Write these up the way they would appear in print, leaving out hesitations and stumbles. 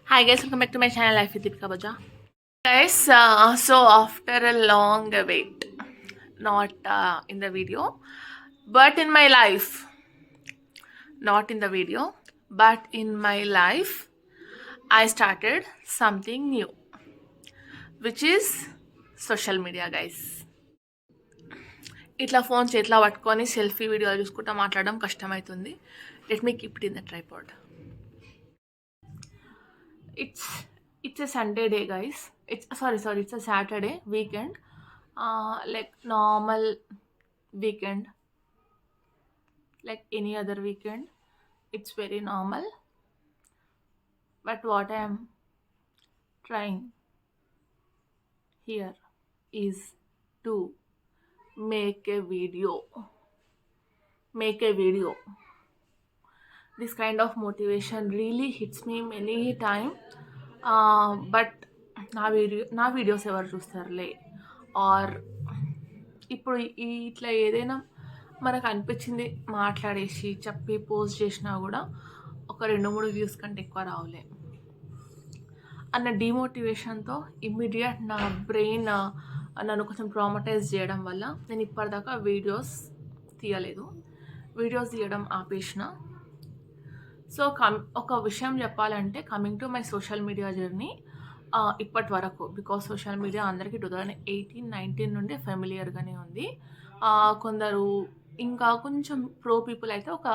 Hi guys, welcome back to my channel Life with Deepika Baja. Guys, so after a long wait, not in the video, but in my life, not in the video, but in my life, I started something new, which is social media, guys. ఇట్లా phone చేతిలో పట్టుకొని selfie వీడియోలు చూసుకుంటా మాట్లాడడం కష్టమవుతుంది. Let me keep it in the tripod. It's a Sunday day, guys. It's a Saturday weekend, like normal weekend, like any other weekend. It's very normal, but what I am trying here is to make a video. This kind of motivation really hits me many time, but నా videos ఎవరు చూస్తారులే, are ఇప్పుడు ఇట్లా ఏదైనా మనకు అనిపించింది మాట్లాడేసి చెప్పి post చేసినా కూడా ఒక 2-3 వ్యూస్ కంటే ఎక్కువ రావులే అన్న డిమోటివేషన్తో ఇమ్మీడియట్ నా బ్రెయిన్ నన్ను కొంచెం ట్రామటైజ్ చేయడం వల్ల నేను ఇప్పటిదాకా వీడియోస్ తీయడం ఆపేసిన. సో ఒక విషయం చెప్పాలంటే, coming to my social media journey ఇప్పటి వరకు, బికాస్ సోషల్ మీడియా అందరికీ 2018-19 నుండి ఫెమిలియర్గానే ఉంది. కొందరు ఇంకా కొంచెం ప్రో పీపుల్ అయితే ఒక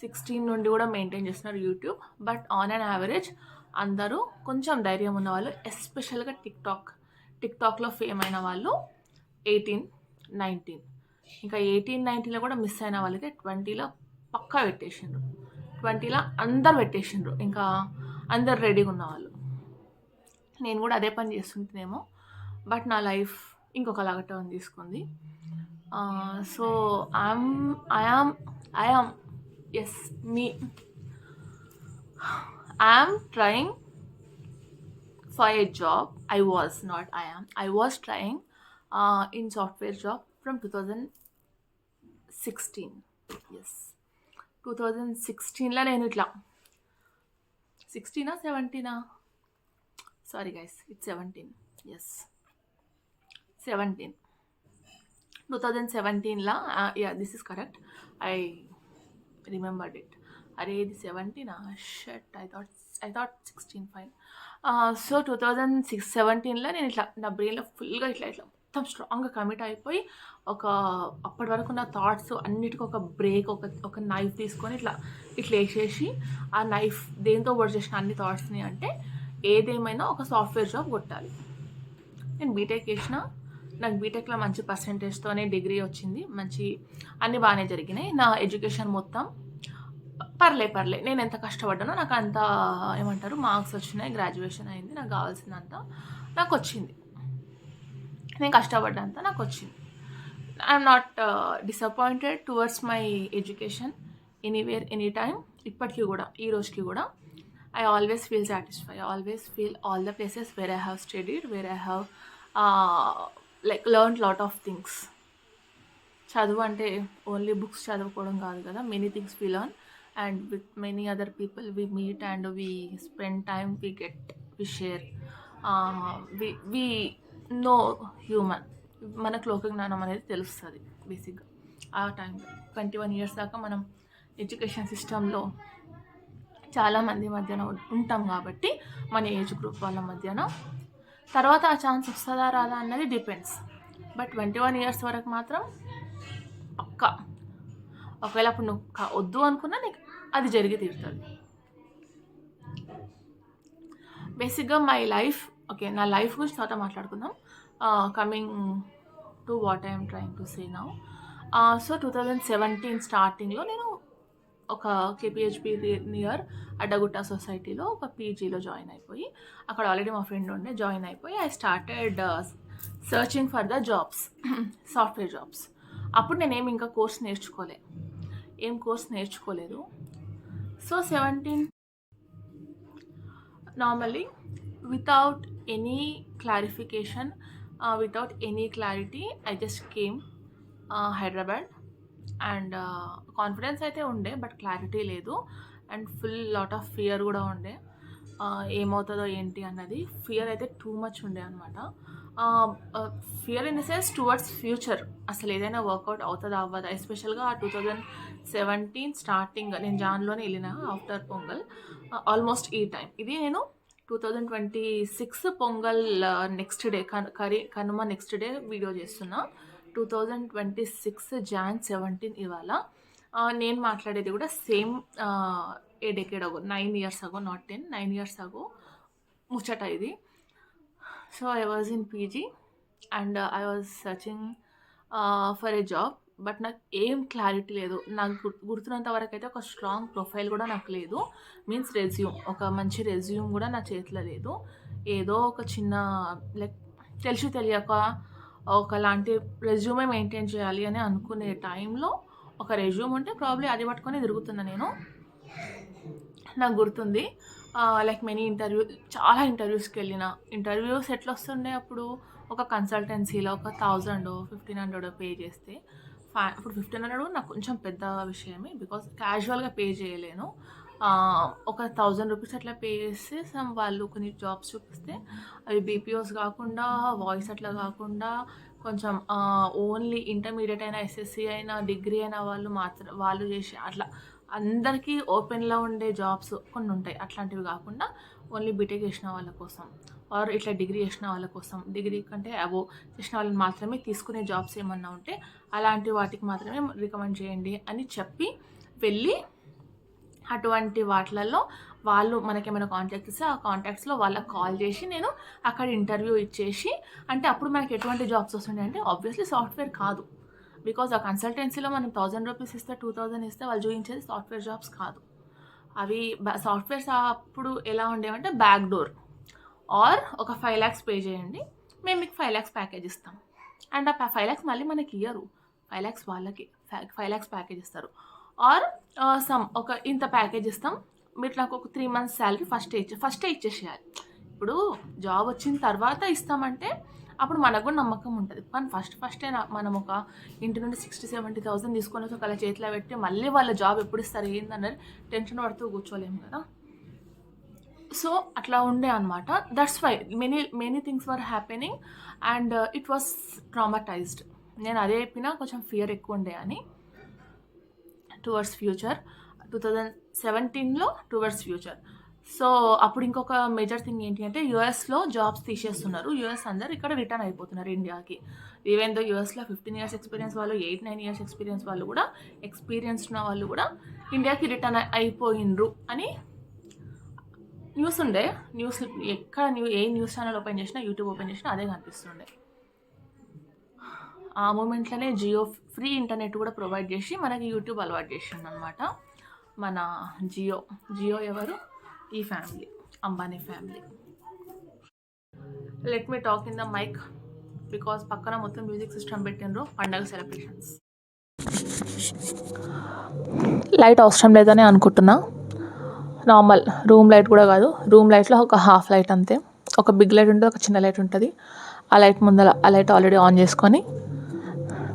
16 నుండి కూడా మెయింటైన్ చేస్తున్నారు YouTube. But on and average అందరూ కొంచెం ధైర్యం ఉన్న వాళ్ళు, ఎస్పెషల్గా టిక్టాక్లో ఫేమ్ అయిన వాళ్ళు 18-19, ఇంకా 18-19లో కూడా మిస్ అయిన వాళ్ళకి 20లో పక్కా పెట్టేసిండ్రు, 20లో అందరు పెట్టేసిండ్రు, ఇంకా అందరు రెడీగా ఉన్నవాళ్ళు. నేను కూడా అదే పని చేస్తుంటేనేమో, బట్ నా లైఫ్ ఇంకొకలాగా టర్న్ తీసుకుంది. సో ఐ యామ్ ఎస్ మీ I am trying for a job. I was trying in software job from 2016. Yes, 2016 నేను ఇట్లా 16 17 sorry guys, it's 17. Yes, 17. 2017 ya, this is correct. I remembered it. అరే ఇది 17 shit, I thought 16 fine. So 2017లో నేను ఇట్లా నా బ్రెయిన్లో ఫుల్గా ఇట్లా మొత్తం స్ట్రాంగ్గా కమిట్ అయిపోయి, అప్పటి వరకు నా థాట్స్ అన్నిటికీ ఒక బ్రేక్, ఒక నైఫ్ తీసుకొని ఇట్లా వేసేసి, ఆ నైఫ్ దేంతో వర్క్ చేసిన అన్ని థాట్స్ని అంటే ఏదేమైనా ఒక సాఫ్ట్వేర్ జాబ్ కొట్టాలి. నేను బీటెక్ చేసిన, నాకు బీటెక్లో మంచి పర్సెంటేజ్తోనే డిగ్రీ వచ్చింది, మంచి అన్నీ బాగానే జరిగినాయి. నా ఎడ్యుకేషన్ మొత్తం పర్లే నేను ఎంత కష్టపడ్డానో నాకు అంత ఏమంటారు మార్క్స్ వచ్చినాయి, గ్రాడ్యుయేషన్ అయింది, నాకు కావాల్సిందంతా నాకు వచ్చింది, నేను కష్టపడ్డంతా నాకు వచ్చింది. I'm not disappointed towards my education anywhere any time. ఇప్పటికీ కూడా, ఈ రోజుకి కూడా I always feel satisfied. I always feel all the places where I have studied, where I have like learned lot of things. చదువు అంటే only books చదువుకోవడం కాదు కదా, many things we learn, and with many other people we meet and we spend time, we get, we share, we know human. మనకు లోక జ్ఞానం అనేది తెలుస్తుంది బేసిక్గా. ఆ టైంలో 21 years దాకా మనం ఎడ్యుకేషన్ సిస్టంలో చాలామంది మధ్యన ఉంటాం కాబట్టి, మన ఏజ్ గ్రూప్ వాళ్ళ మధ్యన. తర్వాత ఆ ఛాన్స్ వస్తుందా రాదా అన్నది డిపెండ్స్. బట్ 21 years వరకు మాత్రం పక్కా, ఒకవేళ అప్పుడు నువ్వు వద్దు అనుకున్నా నీకు అది జరిగి తీరుతుంది. బేసిక్గా మై లైఫ్, ఓకే, నా లైఫ్ గురించి తర్వాత మాట్లాడుకుందాం. Coming to what I'm trying to say now. So 2017 స్టార్టింగ్లో నేను ఒక కేపీహెచ్పి నియర్ అడ్డగుట్ట సొసైటీలో ఒక పీజీలో జాయిన్ అయిపోయి, అక్కడ ఆల్రెడీ మా ఫ్రెండ్ ఉండే, జాయిన్ అయిపోయి I started searching for the jobs, software jobs. అప్పుడు నేనేమి ఇంకా కోర్స్ నేర్చుకోలేదు. So 17 normally without any clarification, without any clarity, I just came Hyderabad. And confidence అయితే ఉండే, బట్ క్లారిటీ లేదు, and full lot of fear కూడా ఉండే. ఏమవుతుందో ఏంటి అన్నది ఫియర్ అయితే టూ మచ్ ఉండే అనమాట. Fear in the sense towards future, అసలు ఏదైనా వర్కౌట్ అవుతుందా అవ్వదా. ఎస్పెషల్గా 2017 స్టార్టింగ్ నేను జాన్లోనే వెళ్ళిన ఆఫ్టర్ పొంగల్, ఆల్మోస్ట్ ఈ టైం. ఇది నేను 2026 pongal next day Kanuma next day video చేస్తున్నా. 2026 Jan 17 ఇవాళ. నేను మాట్లాడేది కూడా సేమ్ ఏ డెకేడ్ అగో, 9 years అగో, నాట్ 10, 9 years అగో ముచ్చట ఇది. So I was in PG and I was searching for a job, but నాకు ఏం క్లారిటీ లేదు. నాకు గుర్తున్నంత వరకు అయితే ఒక స్ట్రాంగ్ ప్రొఫైల్ కూడా నాకు లేదు. మీన్స్ రెజ్యూమ్, ఒక మంచి రెజ్యూమ్ కూడా నా చేతిలో లేదు. ఏదో ఒక చిన్న లైక్ తెలిసి తెలియక ఒకలాంటి రెజ్యూమే మెయింటైన్ చేయాలి అని అనుకునే టైంలో ఒక రెజ్యూమ్ ఉంటే ప్రాబ్లీ అది పట్టుకొని తిరుగుతున్నా నేను. నాకు గుర్తుంది లైక్ చాలా ఇంటర్వ్యూస్కి వెళ్ళిన. ఇంటర్వ్యూస్ ఎట్లా వస్తుండే అప్పుడు, ఒక కన్సల్టెన్సీలో ఒక 1000 1500 పే చేస్తే, ఇప్పుడు 1500 నాకు కొంచెం పెద్ద విషయమే, బికాస్ క్యాజువల్గా పే చేయలేను. ఒక 1000 రూపీస్ అట్లా పే చేస్తే వాళ్ళు కొన్ని జాబ్స్ చూపిస్తే అవి బీపీఓస్ కాకుండా, వాయిస్ అట్లా కాకుండా, కొంచెం ఓన్లీ ఇంటర్మీడియట్ అయినా, ఎస్ఎస్సి అయినా, డిగ్రీ అయినా వాళ్ళు చేసి అట్లా అందరికీ ఓపెన్లో ఉండే జాబ్స్ కొన్ని ఉంటాయి. అట్లాంటివి కాకుండా ఓన్లీ బీటెక్ చేసిన వాళ్ళ కోసం, ఆర్ ఇట్లా డిగ్రీ చేసిన వాళ్ళ కోసం, డిగ్రీ కంటే అబోవ్ చేసిన వాళ్ళని మాత్రమే తీసుకునే జాబ్స్ ఏమన్నా ఉంటే అలాంటి వాటికి మాత్రమే రికమెండ్ చేయండి అని చెప్పి వెళ్ళి, అటువంటి వాటిలలో వాళ్ళు మనకేమైనా కాంటాక్ట్స్ ఇస్తే ఆ కాంటాక్ట్స్లో వాళ్ళకి కాల్ చేసి నేను అక్కడ ఇంటర్వ్యూ ఇచ్చేసి, అంటే అప్పుడు మనకి ఎటువంటి జాబ్స్ వస్తుండే అంటే ఆబ్వియస్లీ సాఫ్ట్వేర్ కాదు. బికాజ్ ఆ కన్సల్టెన్సీలో మనం 1000 రూపీస్ ఇస్తే, 2000 ఇస్తే వాళ్ళు చూపించేది సాఫ్ట్వేర్ జాబ్స్ కాదు. అవి సాఫ్ట్వేర్స్ అప్పుడు ఎలా ఉండేవంటే బ్యాక్ డోర్, ఆర్ ఒక 5 lakhs పే చేయండి, మేము మీకు 5 lakhs ప్యాకేజ్ ఇస్తాం. అండ్ ఆ 5 lakhs మళ్ళీ మనకి ఇయ్యరు, 5 lakhs వాళ్ళకి 5 lakhs ప్యాకేజ్ ఇస్తారు. ఆర్ ఒక ఇంత ప్యాకేజ్ ఇస్తాం, మీరు నాకు ఒక 3 months శాలరీ ఫస్టే ఇచ్చేసేయాలి. ఇప్పుడు జాబ్ వచ్చిన తర్వాత ఇస్తామంటే అప్పుడు మనకు కూడా నమ్మకం ఉంటుంది. కానీ ఫస్టే మనం ఒక ఇంటి నుండి 60,000-70,000 తీసుకొని ఒకళ్ళ చేతిలో పెట్టి మళ్ళీ వాళ్ళ జాబ్ ఎప్పుడు ఇస్తారు ఏందన్నది టెన్షన్ పడుతూ కూర్చోలేము కదా. సో అట్లా ఉండే అనమాట. That's why many things were happening and it was traumatized. నేను అదే చెప్పినా, కొంచెం ఫియర్ ఎక్కువ ఉండే అని టువర్డ్స్ ఫ్యూచర్. 2017లో టువర్డ్స్ ఫ్యూచర్. సో అప్పుడు ఇంకొక మేజర్ థింగ్ ఏంటి అంటే, యూఎస్లో జాబ్స్ తీసేస్తున్నారు. యూఎస్ అందరు ఇక్కడ రిటర్న్ అయిపోతున్నారు ఇండియాకి. ఈవెన్ దో యూఎస్లో 15 years ఎక్స్పీరియన్స్ వాళ్ళు, 8-9 years ఎక్స్పీరియన్స్ వాళ్ళు కూడా, ఎక్స్పీరియన్స్ ఉన్న వాళ్ళు కూడా ఇండియాకి రిటర్న్ అయిపోయినరు అని న్యూస్ ఉండే. ఎక్కడ ఏ న్యూస్ ఛానల్ ఓపెన్ చేసినా, యూట్యూబ్ ఓపెన్ చేసినా అదే కనిపిస్తుండే. ఆ మూమెంట్లోనే జియో ఫ్రీ ఇంటర్నెట్ కూడా ప్రొవైడ్ చేసి మనకి యూట్యూబ్ అలవాటు చేసిండు అనమాట మన జియో ఎవరు, ఈ family, Ambani family. Let me talk in the mike because పక్కన మొత్తం మ్యూజిక్ సిస్టమ్ పెట్టిండ్రు, పండగ సెలబ్రేషన్స్. లైట్ అవసరం లేదని అనుకుంటున్నా. నార్మల్ రూమ్ లైట్ కూడా కాదు, రూమ్ లైట్లో ఒక హాఫ్ లైట్ అంతే. ఒక బిగ్ లైట్ ఉంటుంది, ఒక చిన్న లైట్ ఉంటుంది. ఆ లైట్ ముందర ఆ లైట్ ఆల్రెడీ ఆన్ చేసుకొని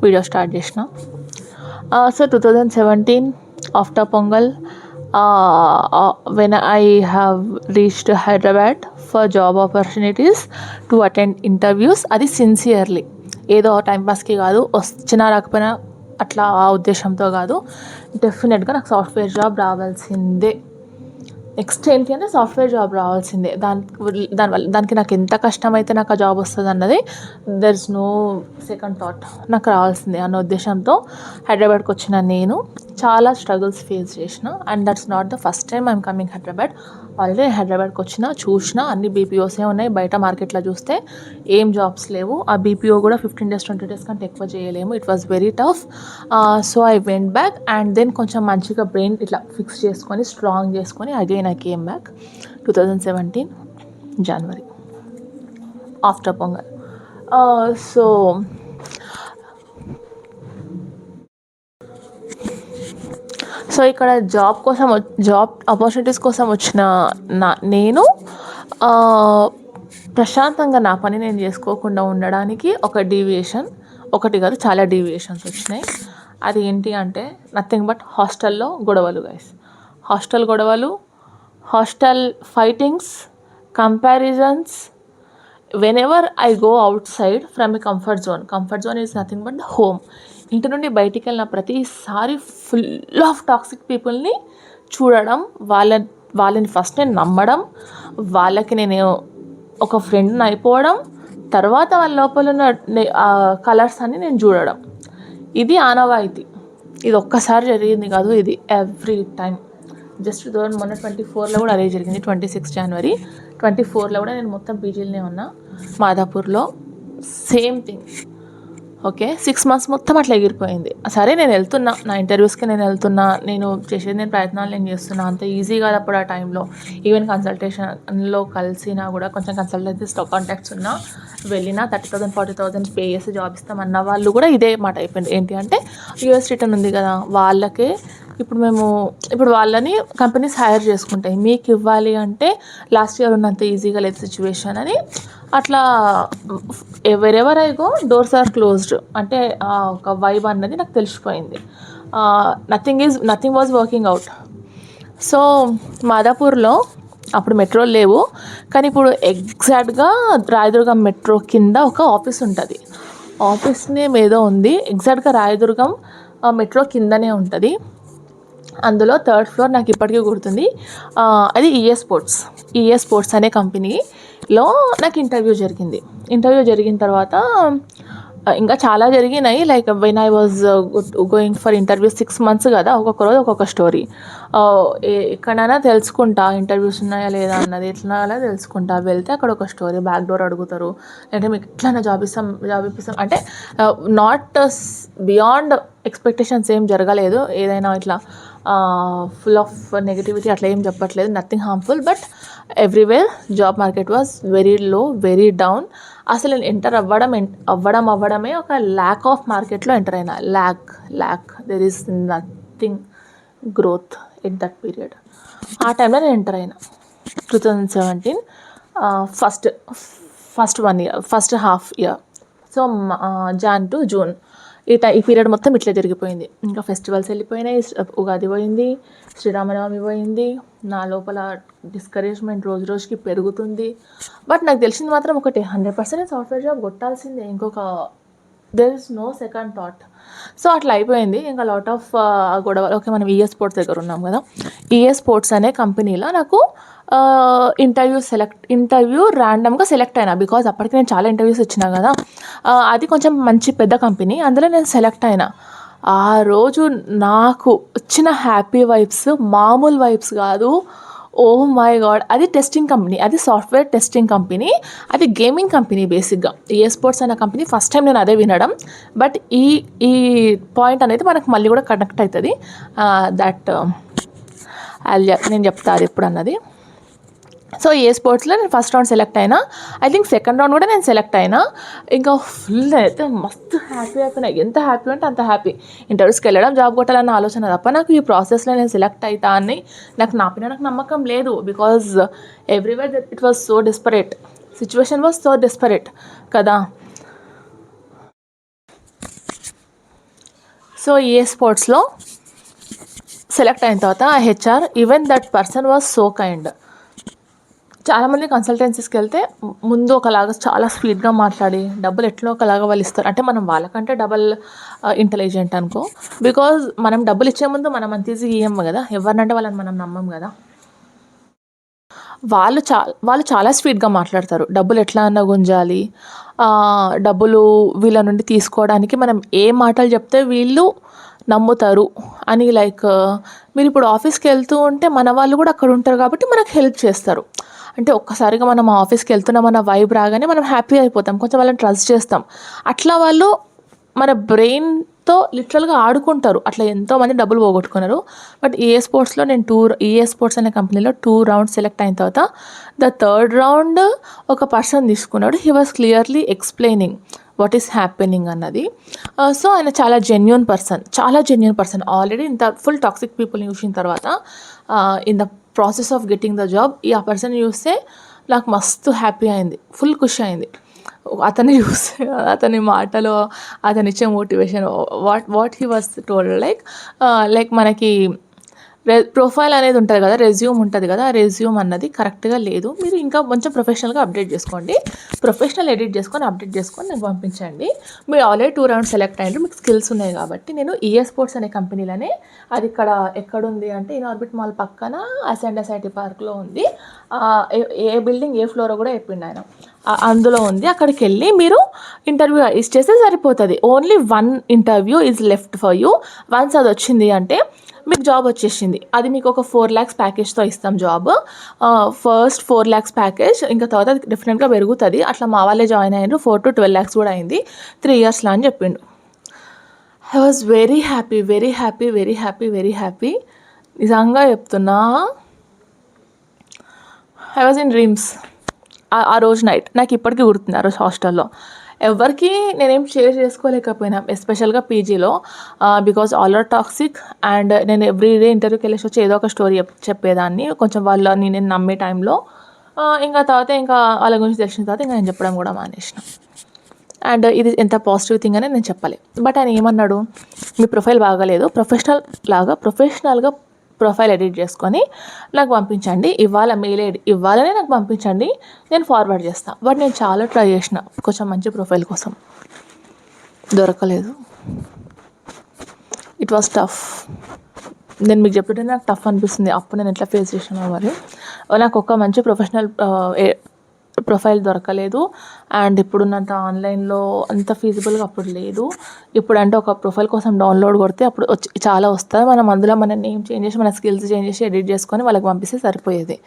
వీడియో స్టార్ట్ చేసిన. So 2017 after Pongal, when I have reached Hyderabad for job opportunities to attend interviews, అది సిన్సియర్లీ, ఏదో టైంపాస్కి కాదు, వచ్చినా రాకపోయినా అట్లా ఆ ఉద్దేశంతో కాదు. డెఫినెట్గా నాకు సాఫ్ట్వేర్ జాబ్ రావాల్సిందే. నెక్స్ట్ ఏంటి అంటే సాఫ్ట్వేర్ జాబ్ రావాల్సిందే. దానికి నాకు ఎంత కష్టమైతే నాకు ఆ జాబ్ వస్తుంది అన్నది there is no second thought. నాకు రావాల్సిందే అన్న ఉద్దేశంతో హైదరాబాద్కి వచ్చిన నేను చాలా స్ట్రగుల్స్ ఫేస్ చేసిన. And that's not the first time I'm coming Hyderabad. Already హైదరాబాద్కి చూసిన అన్ని బీపీఓసే ఉన్నాయి. బయట మార్కెట్లో చూస్తే ఏం జాబ్స్ లేవు. ఆ బీపీఓ కూడా 15 days 20 days కంటే ఎక్కువ చేయలేము. It was very tough. So I went back and then కొంచెం మంచిగా బ్రెయిన్ ఇట్లా ఫిక్స్ చేసుకొని, స్ట్రాంగ్ చేసుకొని again I came back 2017 January after Pongal. So ఇక్కడ జాబ్ ఆపర్చునిటీస్ కోసం వచ్చిన నేను ప్రశాంతంగా నా పని నేను చేసుకోకుండా ఉండడానికి ఒకటి కాదు చాలా డీవియేషన్స్ వచ్చినాయి. అది ఏంటి అంటే నథింగ్ బట్ హాస్టల్లో గొడవలు గైస్. హాస్టల్ గొడవలు, hostel fightings, comparisons. Whenever I go out side from a comfort zone is nothing but the home. ఇంటి నుండి బయటికి వెళ్ళిన ప్రతిసారి ఫుల్ ఆఫ్ టాక్సిక్ పీపుల్ని చూడడం, వాళ్ళని ఫస్ట్ నేను నమ్మడం, వాళ్ళకి నేను ఒక ఫ్రెండ్ని అయిపోవడం, తర్వాత వాళ్ళ లోపల ఉన్న కలర్స్ అన్ని నేను చూడడం. ఇది ఆనవాయితీ. ఇది ఒక్కసారి జరిగింది కాదు, ఇది ఎవ్రీ టైం. జస్ట్ మొన్న 24లో కూడా అదే జరిగింది. 26 జనవరి 24లో కూడా నేను మొత్తం పీజీలోనే ఉన్నా, మాదాపూర్లో. Same thing. ఓకే, 6 months మొత్తం అట్లా ఎగిరిపోయింది. సరే నేను వెళ్తున్నా, నా ఇంటర్వ్యూస్కి నేను వెళ్తున్నా, నేను చేసేది నేను ప్రయత్నాలు నేను చేస్తున్నా. అంత ఈజీ కాదు అప్పుడు ఆ టైంలో. ఈవెన్ కన్సల్టేషన్లో కలిసినా కూడా కొంచెం కన్సల్టెన్సీ స్టాక్ కాంటాక్ట్స్ ఉన్నా వెళ్ళినా 30,000 40,000 పే చేసి జాబ్ ఇస్తామన్న వాళ్ళు కూడా ఇదే మాట అయిపోయింది. ఏంటి అంటే యూఎస్ రిటర్న్ ఉంది కదా వాళ్ళకే ఇప్పుడు వాళ్ళని కంపెనీస్ హైర్ చేసుకుంటాయి, మీకు ఇవ్వాలి అంటే లాస్ట్ ఇయర్ ఉన్నంత ఈజీగా లేదు సిచ్యువేషన్ అని. అట్లా wherever I go doors are closed అంటే ఒక వైబ్ అన్నది నాకు తెలిసిపోయింది. Nothing was working out. So మాదాపూర్లో అప్పుడు మెట్రోలు లేవు, కానీ ఇప్పుడు ఎగ్జాక్ట్గా రాయదుర్గం మెట్రో కింద ఒక ఆఫీస్ ఉంటుంది. ఆఫీస్ నేమ్ ఏదో ఉంది, ఎగ్జాక్ట్గా రాయదుర్గం మెట్రో కిందనే ఉంటుంది. అందులో 3rd floor నాకు ఇప్పటికీ గుర్తుంది. అది ఈఏ స్పోర్ట్స్ అనే కంపెనీలో నాకు ఇంటర్వ్యూ జరిగిన తర్వాత ఇంకా చాలా జరిగినాయి. Like when I was going for interview 6 months కదా, ఒక్కొక్క రోజు ఒక్కొక్క స్టోరీ. ఎక్కడైనా తెలుసుకుంటా ఇంటర్వ్యూస్ ఉన్నాయా లేదా అన్నది, ఎట్లా అలా తెలుసుకుంటా. వెళ్తే అక్కడ ఒక స్టోరీ, బ్యాక్ డోర్ అడుగుతారు, అంటే మీకు ఎట్లైనా జాబ్ ఇప్పిస్తాం అంటే నాట్ బియాండ్ ఎక్స్పెక్టేషన్స్ ఏం జరగలేదు. ఏదైనా ఇట్లా ఫుల్ ఆఫ్ నెగిటివిటీ అట్లా ఏం చెప్పట్లేదు, nothing harmful. But everywhere job market was very low, very down. అసలు నేను ఎంటర్ అవ్వడమే ఒక ల్యాక్ ఆఫ్ మార్కెట్లో ఎంటర్ అయినా. Lakh there is nothing growth at that period. ఆ టైంలో నేను ఎంటర్ అయినా 2017 first 1 year, first half year. So Jan to June ఈ పీరియడ్ మొత్తం ఇట్లా జరిగిపోయింది. ఇంకా ఫెస్టివల్స్ వెళ్ళిపోయినాయి, ఉగాది పోయింది, శ్రీరామనవమి పోయింది. నా లోపల డిస్కరేజ్మెంట్ రోజు రోజుకి పెరుగుతుంది. బట్ నాకు తెలిసింది మాత్రం ఒకటి, 100% సాఫ్ట్వేర్ జాబ్ కొట్టాల్సిందే, there is no second thought. So అట్లా అయిపోయింది. ఇంకా లాట్ ఆఫ్ గొడవలు. ఓకే, మనం ఈఏ స్పోర్ట్స్ దగ్గర ఉన్నాం కదా, ఈఏ స్పోర్ట్స్ అనే కంపెనీలో నాకు ఇంటర్వ్యూ ర్యాండమ్గా సెలెక్ట్ అయినా. బికాజ్ అప్పటికి నేను చాలా ఇంటర్వ్యూస్ ఇచ్చినా కదా, అది కొంచెం మంచి పెద్ద కంపెనీ, అందులో నేను సెలెక్ట్ అయినా. ఆ రోజు నాకు వచ్చిన హ్యాపీ వైబ్స్ మామూలు వైబ్స్ కాదు. ఓ మై గాడ్, అది టెస్టింగ్ కంపెనీ, అది సాఫ్ట్వేర్ టెస్టింగ్ కంపెనీ, అది గేమింగ్ కంపెనీ బేసిక్గా. ఈఏ స్పోర్ట్స్ అనే కంపెనీ ఫస్ట్ టైం నేను అదే వినడం. బట్ ఈ పాయింట్ అనేది మనకు మళ్ళీ కూడా కనెక్ట్ అవుతుంది. నేను చెప్తా అది ఎప్పుడు అన్నది. సో ఏ స్పోర్ట్స్లో నేను ఫస్ట్ రౌండ్ సెలెక్ట్ అయినా. ఐ థింక్ సెకండ్ రౌండ్ కూడా నేను సెలెక్ట్ అయినా. ఇంకా ఫుల్ అయితే మస్తు హ్యాపీ అయిపోయినా. ఎంత హ్యాపీ అంటే అంత హ్యాపీ. ఇంటర్వ్యూస్కి వెళ్ళడం, జాబ్ కొట్టాలన్న ఆలోచన తప్ప నాకు ఈ ప్రాసెస్లో నేను సెలెక్ట్ అవుతా అని నాకు నమ్మకం లేదు. Because everywhere it was so desperate, situation was so desperate కదా. సో ఏ స్పోర్ట్స్లో సెలెక్ట్ అయిన తర్వాత ఆ HR, even that person was so kind. చాలామంది కన్సల్టెన్సీస్కి వెళ్తే ముందు ఒకలాగా చాలా స్వీట్గా మాట్లాడి డబ్బులు ఎట్లా ఒకలాగా వాళ్ళు ఇస్తారు. అంటే మనం వాళ్ళకంటే డబల్ ఇంటెలిజెంట్ అనుకో. బికాజ్ మనం డబ్బులు ఇచ్చే ముందు మనం అంత ఈజీ ఇవ్వము కదా, ఎవరినంటే వాళ్ళని మనం నమ్మం కదా. వాళ్ళు చాలా స్వీట్గా మాట్లాడతారు. డబ్బులు ఎట్లా అన్నా గుంజాలి, డబ్బులు వీళ్ళ నుండి తీసుకోవడానికి మనం ఏ మాటలు చెప్తే వీళ్ళు నమ్ముతారు అని. లైక్ మీరు ఇప్పుడు ఆఫీస్కి వెళ్తూ ఉంటే మన వాళ్ళు కూడా అక్కడ ఉంటారు కాబట్టి మనకు హెల్ప్ చేస్తారు. అంటే ఒక్కసారిగా మనం ఆఫీస్కి వెళ్తున్నామన్న వైబ్ రాగానే మనం హ్యాపీ అయిపోతాం, కొంచెం వాళ్ళని ట్రస్ట్ చేస్తాం. అట్లా వాళ్ళు మన బ్రెయిన్తో లిటరల్గా ఆడుకుంటారు. అట్లా ఎంతోమంది డబ్బులు పోగొట్టుకున్నారు. బట్ ఈఏ స్పోర్ట్స్లో నేను ఈఏ స్పోర్ట్స్ అనే కంపెనీలో 2 rounds సెలెక్ట్ అయిన తర్వాత ద 3rd round ఒక పర్సన్ తీసుకున్నాడు. He was clearly explaining what is happening అన్నది. సో ఆయన చాలా జెన్యూన్ పర్సన్. ఆల్రెడీ ఇంత ఫుల్ టాక్సిక్ పీపుల్ని చూసిన తర్వాత in the process of getting the job ఆ పర్సన్ చూస్తే నాకు మస్తు హ్యాపీ అయింది, ఫుల్ ఖుషి అయింది. అతన్ని చూస్తే, అతని మాటలో అతని ఇచ్చే motivation, what he was told, like మనకి ప్రొఫైల్ అనేది ఉంటుంది కదా, రెజ్యూమ్ ఉంటుంది కదా, ఆ రెజ్యూమ్ అన్నది కరెక్ట్గా లేదు. మీరు ఇంకా కొంచెం ప్రొఫెషనల్గా అప్డేట్ చేసుకోండి. ప్రొఫెషనల్ ఎడిట్ చేసుకొని అప్డేట్ చేసుకొని నాకు పంపించండి. మీరు ఆల్రెడీ 2 రౌండ్స్ సెలెక్ట్ అయ్యారు, మీకు స్కిల్స్ ఉన్నాయి కాబట్టి నేను ఈఏ స్పోర్ట్స్ అనే కంపెనీలోనే, అది ఇక్కడ ఎక్కడుంది అంటే ఇన్ఆర్బిట్ మాల్ పక్కన అసెండస్ ఐటీ పార్క్లో ఉంది. ఏ బిల్డింగ్ ఏ ఫ్లోర్ కూడా చెప్పిండు ఆయన, అందులో ఉంది. అక్కడికి వెళ్ళి మీరు ఇంటర్వ్యూ ఇచ్చేస్తే సరిపోతుంది. Only 1 interview is left for you. Once అది వచ్చింది అంటే మీకు జాబ్ వచ్చేసింది. అది మీకు ఒక 4 lakhs ప్యాకేజ్తో ఇస్తాం జాబ్. ఫస్ట్ 4 lakhs ప్యాకేజ్, ఇంకా తర్వాత డెఫినెట్గా పెరుగుతుంది. అట్లా మా వాళ్ళే జాయిన్ అయ్యారు, 4 to 12 lakhs కూడా అయింది 3 yearsలో అని చెప్పిండు. I was very happy, very happy, very happy, very happy. నిజంగా చెప్తున్నా, ఐ వాజ్ ఇన్ డ్రీమ్స్. ఆ రోజు నైట్ నాకు ఇప్పటికీ గుర్తుంది. ఆ రోజు హాస్టల్లో ఎవరికి నేనేం షేర్ చేసుకోలేకపోయినా, ఎస్పెషల్గా పీజీలో, because all are toxic. And నేను ఎవ్రీడే ఇంటర్వ్యూకి వెళ్ళేసి వచ్చి ఏదో ఒక స్టోరీ చెప్పేదాన్ని కొంచెం వాళ్ళని నేను నమ్మే టైంలో. ఇంకా తర్వాత ఇంకా వాళ్ళ గురించి తెలిసిన తర్వాత ఇంకా నేను చెప్పడం కూడా మానేసిన. అండ్ ఇది ఎంత పాజిటివ్ థింగ్ అని నేను చెప్పాలి. బట్ ఆయన ఏమన్నాడు, మీ ప్రొఫైల్ బాగాలేదు, ప్రొఫెషనల్గా ప్రొఫైల్ ఎడిట్ చేసుకొని నాకు పంపించండి, ఇవాళ మెయిల్ ఐడి ఇవ్వాలనే నాకు పంపించండి, నేను ఫార్వర్డ్ చేస్తాను. బట్ నేను చాలా ట్రై చేసిన కొంచెం మంచి ప్రొఫైల్ కోసం, దొరకలేదు. It was tough. నేను మీకు చెప్తుంటే నాకు టఫ్ అనిపిస్తుంది. అప్పుడు నేను ఎట్లా ఫేస్ చేసినా మరి. నాకు ఒక మంచి ప్రొఫైల్ దొరకలేదు. అండ్ ఇప్పుడున్నంత ఆన్లైన్లో అంత ఫీజిబుల్గా అప్పుడు లేదు. ఇప్పుడు అంటే ఒక ప్రొఫైల్ కోసం డౌన్లోడ్ కొడితే అప్పుడు చాలా వస్తుంది. మనం అందులో మన నేమ్ చేంజ్ చేసి, మన స్కిల్స్ చేంజ్ చేసి ఎడిట్ చేసుకొని వాళ్ళకి పంపిస్తే సరిపోయేది.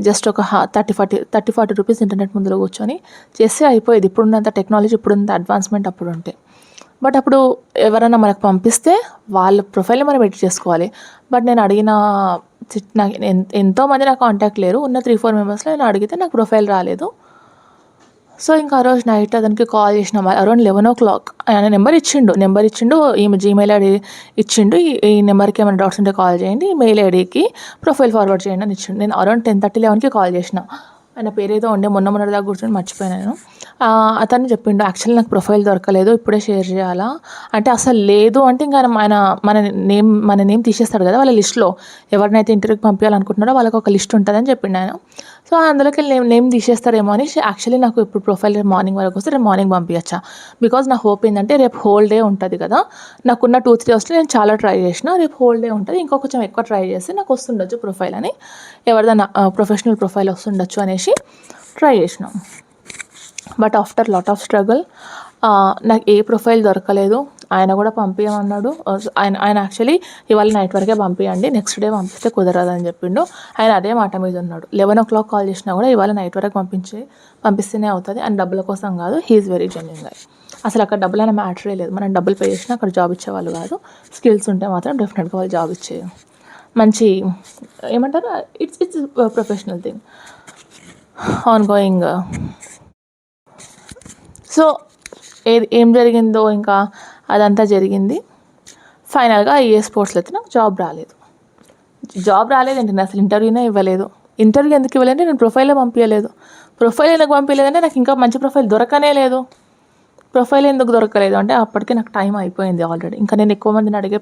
జస్ట్ ఒక 30-40 రూపీస్ ఇంటర్నెట్ ముందులో కూర్చొని చేస్తే అయిపోయేది. ఇప్పుడున్నంత టెక్నాలజీ, ఇప్పుడున్నంత అడ్వాన్స్మెంట్ అప్పుడు ఉంటే. బట్ అప్పుడు ఎవరైనా మనకు పంపిస్తే వాళ్ళ ప్రొఫైల్ని మనం ఎడిట్ చేసుకోవాలి. బట్ నేను అడిగిన నాకు ఎంతోమంది నాకు కాంటాక్ట్ లేరు. ఉన్న 3-4 మెంబర్స్లో నేను అడిగితే నాకు ప్రొఫైల్ రాలేదు. సో ఇంకా ఆ రోజు నైట్ అతనికి కాల్ చేసిన, అరౌండ్ 11 o'clock. ఆయన నెంబర్ ఇచ్చిండు, ఈమె జీమెయిల్ ఐడి ఇచ్చిండు, ఈ నెంబర్కి ఏమైనా డౌట్స్ ఉంటే కాల్ చేయండి, ఈ మెయిల్ ఐడికి ప్రొఫైల్ ఫార్వర్డ్ చేయండి అని ఇచ్చిండు. నేను అరౌండ్ 10:30-11కి కాల్ చేసిన. ఆయన పేరేదో ఉండే, మొన్న దాకా కూర్చొని మర్చిపోయాను. అతను చెప్పిండు, యాక్చువల్లీ నాకు ప్రొఫైల్ దొరకలేదు, ఇప్పుడే షేర్ చేయాలా అంటే, అసలు లేదు అంటే ఇంకా ఆయన మన నేమ్ తీసేస్తాడు కదా వాళ్ళ లిస్ట్లో. ఎవరినైతే ఇంటర్వ్యూకి పంపించాలనుకుంటున్నారో వాళ్ళకి ఒక లిస్ట్ ఉంటుందని చెప్పిండు ఆయన. సో అందులోకి నేమ్ తీసేస్తారేమో అని యాక్చువల్లీ నాకు ఇప్పుడు ప్రొఫైల్ మార్నింగ్ వరకు వస్తే రేపు మార్నింగ్ పంపించచ్చా, బికాజ్ నా హోప్ ఏంటంటే రేపు హోల్ డే ఉంటుంది కదా. నాకున్న 2-3 డేస్లో నేను చాలా ట్రై చేసిన, రేపు హోల్ డే ఉంటుంది, ఇంకో కొంచెం ఎక్కువ ట్రై చేస్తే నాకు వస్తుండొచ్చు ప్రొఫైల్ అని, ఎవరిదైనా ప్రొఫెషనల్ ప్రొఫైల్ వస్తుండొచ్చు అనేసి ట్రై చేసినాం. But after lot of struggle నాకు ఏ ప్రొఫైల్ దొరకలేదు. ఆయన కూడా పంపించమన్నాడు. ఆయన యాక్చువల్లీ ఇవాళ నైట్ వరకే పంపించండి, నెక్స్ట్ డే పంపిస్తే కుదరదని చెప్పిండు. ఆయన అదే మాట మీద ఉన్నాడు. 11 o'clock కాల్ చేసినా కూడా ఇవాళ నైట్ వరకు పంపిస్తేనే అవుతుంది. అండ్ డబ్బుల కోసం కాదు, హీఈస్ వెరీ జెన్యూన్ గాయ్. అసలు అక్కడ డబ్బులు అయినా మ్యాటరే లేదు. మనం డబ్బులు పే చేసినా అక్కడ జాబ్ ఇచ్చేవాళ్ళు కాదు. స్కిల్స్ ఉంటే మాత్రం డెఫినెట్గా వాళ్ళు జాబ్ ఇచ్చేది. మంచి ఏమంటారు, it's professional thing on going. So ఏం జరిగిందో ఇంకా అదంతా జరిగింది. ఫైనల్గా ఈఏ స్పోర్ట్స్లో అయితే నాకు జాబ్ రాలేదండి. నేను అసలు ఇంటర్వ్యూనే ఇవ్వలేదు. ఇంటర్వ్యూ ఎందుకు ఇవ్వలేదంటే నేను ప్రొఫైలే పంపించలేదు. ప్రొఫైల్ ఎందుకు పంపించలేదంటే నాకు ఇంకా మంచి ప్రొఫైల్ దొరకనే లేదు. ప్రొఫైల్ ఎందుకు దొరకలేదు అంటే అప్పటికే నాకు టైం అయిపోయింది ఆల్రెడీ. ఇంకా నేను ఎక్కువ మందిని అడిగే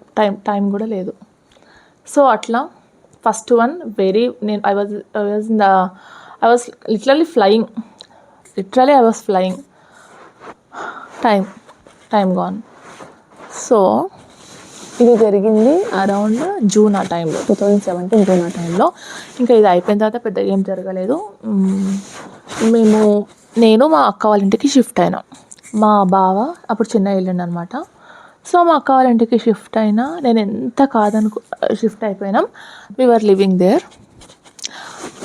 టైం కూడా లేదు. సో అట్లా ఫస్ట్ వన్ నేను I was literally flying. I was flying. Time gone. So ఇది జరిగింది అరౌండ్ జూన్ ఆ టైంలో, 2017 జూన్ ఆ టైంలో. ఇంకా ఇది అయిపోయిన తర్వాత పెద్దగా ఏం జరగలేదు. నేను మా అక్క వాళ్ళ ఇంటికి షిఫ్ట్ అయినా. మా బావ అప్పుడు చిన్న ఇల్లు అనమాట. సో మా అక్క వాళ్ళ ఇంటికి షిఫ్ట్ అయినా, నేను ఎంత షిఫ్ట్ అయిపోయినాం. వి వర్ లివింగ్ దేర్.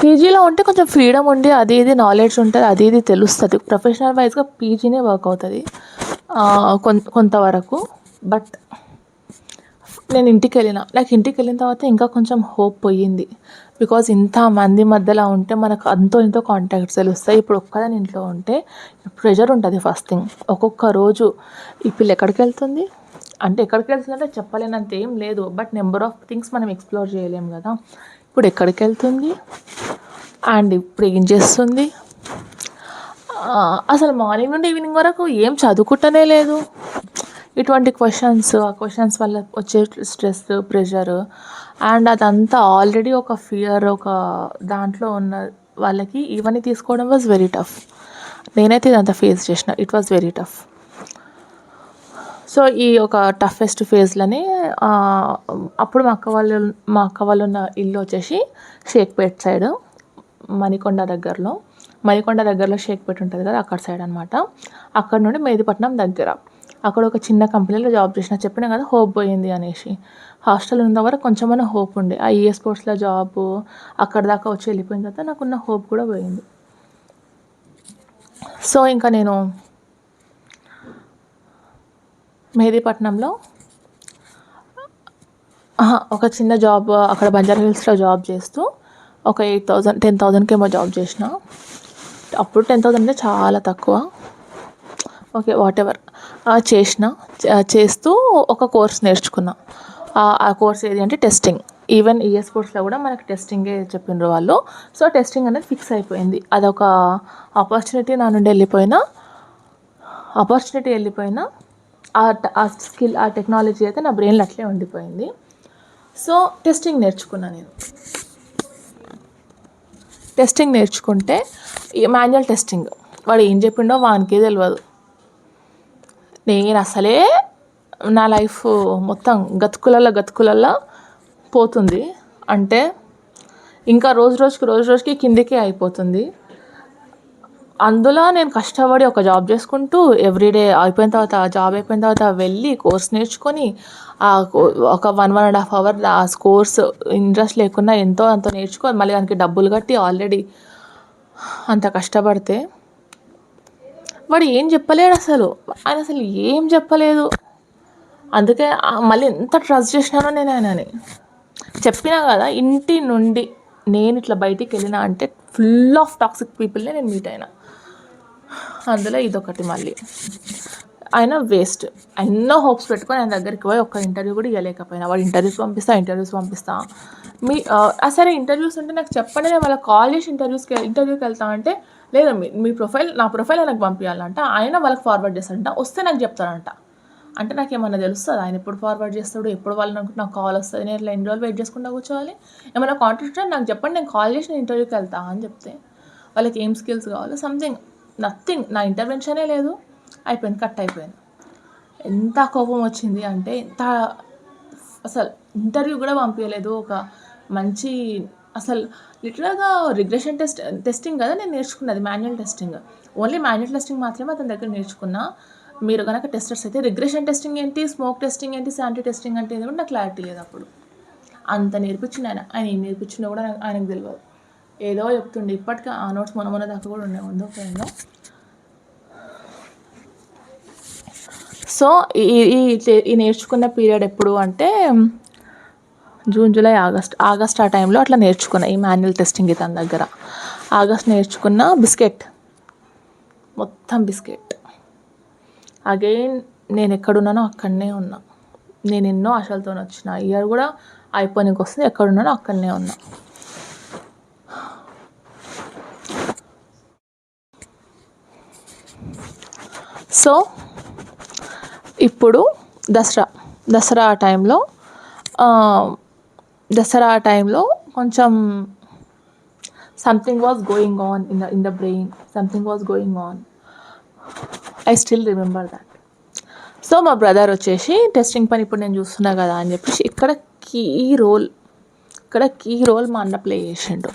పీజీలో ఉంటే కొంచెం ఫ్రీడమ్ ఉండి అది ఇది నాలెడ్జ్ ఉంటుంది, అది ఇది తెలుస్తుంది. ప్రొఫెషనల్ వైజ్గా పీజీనే వర్క్ అవుతుంది కొంతవరకు. బట్ నేను ఇంటికి వెళ్ళిన తర్వాత ఇంకా కొంచెం హోప్ పోయింది. బికాజ్ ఇంతమంది మధ్యలో ఉంటే మనకు ఇంతో కాంటాక్ట్స్ తెలుస్తాయి. ఇప్పుడు ఒక్కదాని ఇంట్లో ఉంటే ప్రెషర్ ఉంటుంది. ఫస్ట్ థింగ్, ఒక్కొక్క రోజు ఈ పిల్ల ఎక్కడికి వెళ్తుంది అంటే చెప్పలేనంత ఏం లేదు. బట్ నెంబర్ ఆఫ్ థింగ్స్ మనం ఎక్స్ప్లోర్ చేయలేము కదా. ఇప్పుడు ఎక్కడికి వెళ్తుంది అండ్ ఇప్పుడు ఏం చేస్తుంది, అసలు మార్నింగ్ నుండి ఈవినింగ్ వరకు ఏం చదువుకుంటూనే లేదు. ఇటువంటి క్వశ్చన్స్, ఆ క్వశ్చన్స్ వల్ల వచ్చే స్ట్రెస్, ప్రెషర్, అండ్ అదంతా ఆల్రెడీ ఒక ఫియర్, ఒక దాంట్లో ఉన్న వాళ్ళకి ఇవన్నీ తీసుకోవడం వాజ్ వెరీ టఫ్. నేనైతే ఇదంతా ఫేస్ చేసిన. It was very tough. So ఈ ఒక టఫెస్ట్ ఫేజ్‌లోనే అప్పుడు మా అక్క వాళ్ళు ఉన్న ఇల్లు వచ్చేసి షేక్‌పేట్ సైడ్, మణికొండ దగ్గరలో షేక్‌పేట్ ఉంటుంది కదా, అక్కడ సైడ్ అనమాట. అక్కడ నుండి మెహదీపట్నం దగ్గర. అక్కడ ఒక చిన్న కంపెనీలో జాబ్ చేసిన. చెప్పినా కదా హోప్ పోయింది అనేసి. హాస్టల్ ఉన్న వరకు కొంచెమన్నా హోప్ ఉండే. ఆ ఈఏ స్పోర్ట్స్లో జాబు అక్కడ దాకా వచ్చి వెళ్ళిపోయిన తర్వాత నాకున్న హోప్ కూడా పోయింది. సో ఇంకా నేను మెహదీపట్నంలో ఒక చిన్న జాబ్ అక్కడ బంజారా హిల్స్లో జాబ్ చేస్తూ ఒక 8,000 10,000కి ఏమో జాబ్ చేసిన. అప్పుడు 10,000 అంటే చాలా తక్కువ. ఓకే, వాటెవర్ చేస్తూ ఒక కోర్స్ నేర్చుకున్నా. ఆ కోర్స్ ఏది అంటే టెస్టింగ్. ఈవెన్ ఈఏ స్పోర్ట్స్లో కూడా మనకి టెస్టింగే చెప్పిండ్రు వాళ్ళు. సో టెస్టింగ్ అనేది ఫిక్స్ అయిపోయింది. అదొక ఆపర్చునిటీ నా నుండి వెళ్ళిపోయినా ఆ స్కిల్, ఆ టెక్నాలజీ అయితే నా బ్రెయిన్లో అట్లే ఉండిపోయింది. సో టెస్టింగ్ నేర్చుకున్నా నేను. టెస్టింగ్ నేర్చుకుంటే మాన్యువల్ టెస్టింగ్ వాడు ఏం చెప్పిండో వానికే తెలియదు. నేను అసలే నా లైఫ్ మొత్తం గతుకులల్లో పోతుంది. అంటే ఇంకా రోజు రోజుకి కిందికే అయిపోతుంది. అందులో నేను కష్టపడి ఒక జాబ్ చేసుకుంటూ ఎవ్రీడే అయిపోయిన తర్వాత, జాబ్ అయిపోయిన తర్వాత వెళ్ళి కోర్స్ నేర్చుకొని ఒక 1.5 అవర్ ఆ కోర్స్ ఇంట్రెస్ట్ లేకున్నా ఎంతో అంత నేర్చుకొని మళ్ళీ దానికి డబ్బులు కట్టి ఆల్రెడీ అంత కష్టపడితే వాడు ఏం చెప్పలేడు అసలు. ఆయన అసలు ఏం చెప్పలేదు. అందుకే మళ్ళీ ఎంత ట్రస్ట్ చేసినానో నేను ఆయనని. చెప్పినా కదా, ఇంటి నుండి నేను ఇట్లా బయటికి వెళ్ళినా అంటే ఫుల్ ఆఫ్ టాక్సిక్ పీపుల్నే నేను మీట్ అయినా. అందులో ఇదొకటి. మళ్ళీ ఆయన వేస్ట్. ఎన్నో హోప్స్ పెట్టుకొని ఆయన దగ్గరికి పోయి ఒక్క ఇంటర్వ్యూ కూడా ఇవ్వలేకపోయినా. వాడు ఇంటర్వ్యూస్ పంపిస్తా సరే ఇంటర్వ్యూస్ ఉంటే నాకు చెప్పండి, నేను వాళ్ళకి కాల్ చేసి ఇంటర్వ్యూకి వెళ్తా అంటే, లేదు మీ ప్రొఫైల్, నా ప్రొఫైల్ ఆయనకు పంపించాలంట, ఆయన వాళ్ళకి ఫార్వర్డ్ చేస్తాడంట, వస్తే నాకు చెప్తాడంట. అంటే నాకు ఏమన్నా తెలుస్తుంది ఆయన ఎప్పుడు ఫార్వర్డ్ చేస్తాడు, ఎప్పుడు వాళ్ళు నాకు కాల్ వస్తుంది, నేను ఇట్లా ఎన్ని రోజులు వెయిట్ చేసుకుంటా కూర్చోవాలి? ఏమైనా కాంటాక్ట్ నాకు చెప్పండి, నేను కాల్ చేసి నేను ఇంటర్వ్యూకి వెళ్తా అని చెప్తే వాళ్ళకి ఏం స్కిల్స్ కావాలో సంథింగ్, నథింగ్. నా ఇంటర్వెన్షనే లేదు. అయిపోయింది, కట్ అయిపోయింది. ఎంత కోపం వచ్చింది అంటే, అసలు ఇంటర్వ్యూ కూడా పంపించలేదు. ఒక మంచి అసలు లిటరల్గా రిగ్రెషన్ టెస్టింగ్ కదా నేను నేర్చుకున్నది, manual testing. Only manual testing మాత్రమే అతని దగ్గర నేర్చుకున్నా. మీరు కనుక టెస్టర్స్ అయితే రిగ్రెషన్ టెస్టింగ్ ఏంటి, స్మోక్ టెస్టింగ్ ఏంటి, శానిటరీ టెస్టింగ్ అంటే ఏదో కూడా నాకు క్లారిటీ లేదు అప్పుడు. అంత నేర్పించింది ఆయన ఏం నేర్పించిందో కూడా ఆయనకు తెలియదు. ఏదో చెప్తుండే. ఇప్పటికీ ఆ నోట్స్ మొన్న దాకా కూడా ఉందో పోయిందో. సో ఈ నేర్చుకున్న పీరియడ్ ఎప్పుడు అంటే జూన్, జూలై, ఆగస్ట్ ఆ టైంలో అట్లా నేర్చుకున్నా ఈ మాన్యువల్ టెస్టింగ్ తన దగ్గర. ఆగస్ట్ నేర్చుకున్న మొత్తం బిస్కెట్. అగైన్ నేను ఎక్కడున్నానో అక్కడనే ఉన్నా. నేను ఎన్నో ఆశలతో వచ్చిన. ఇయర్ కూడా అయిపోయినకి వస్తుంది, ఎక్కడున్నానో అక్కడనే ఉన్నా. సో ఇప్పుడు దసరా టైంలో కొంచెం something was going on in the brain. I still remember that. So మా బ్రదర్ వచ్చేసి టెస్టింగ్ పని ఇప్పుడు నేను చూస్తున్నా కదా అని చెప్పేసి ఇక్కడ కీ రోల్ మా అన్న ప్లే చేసిండు.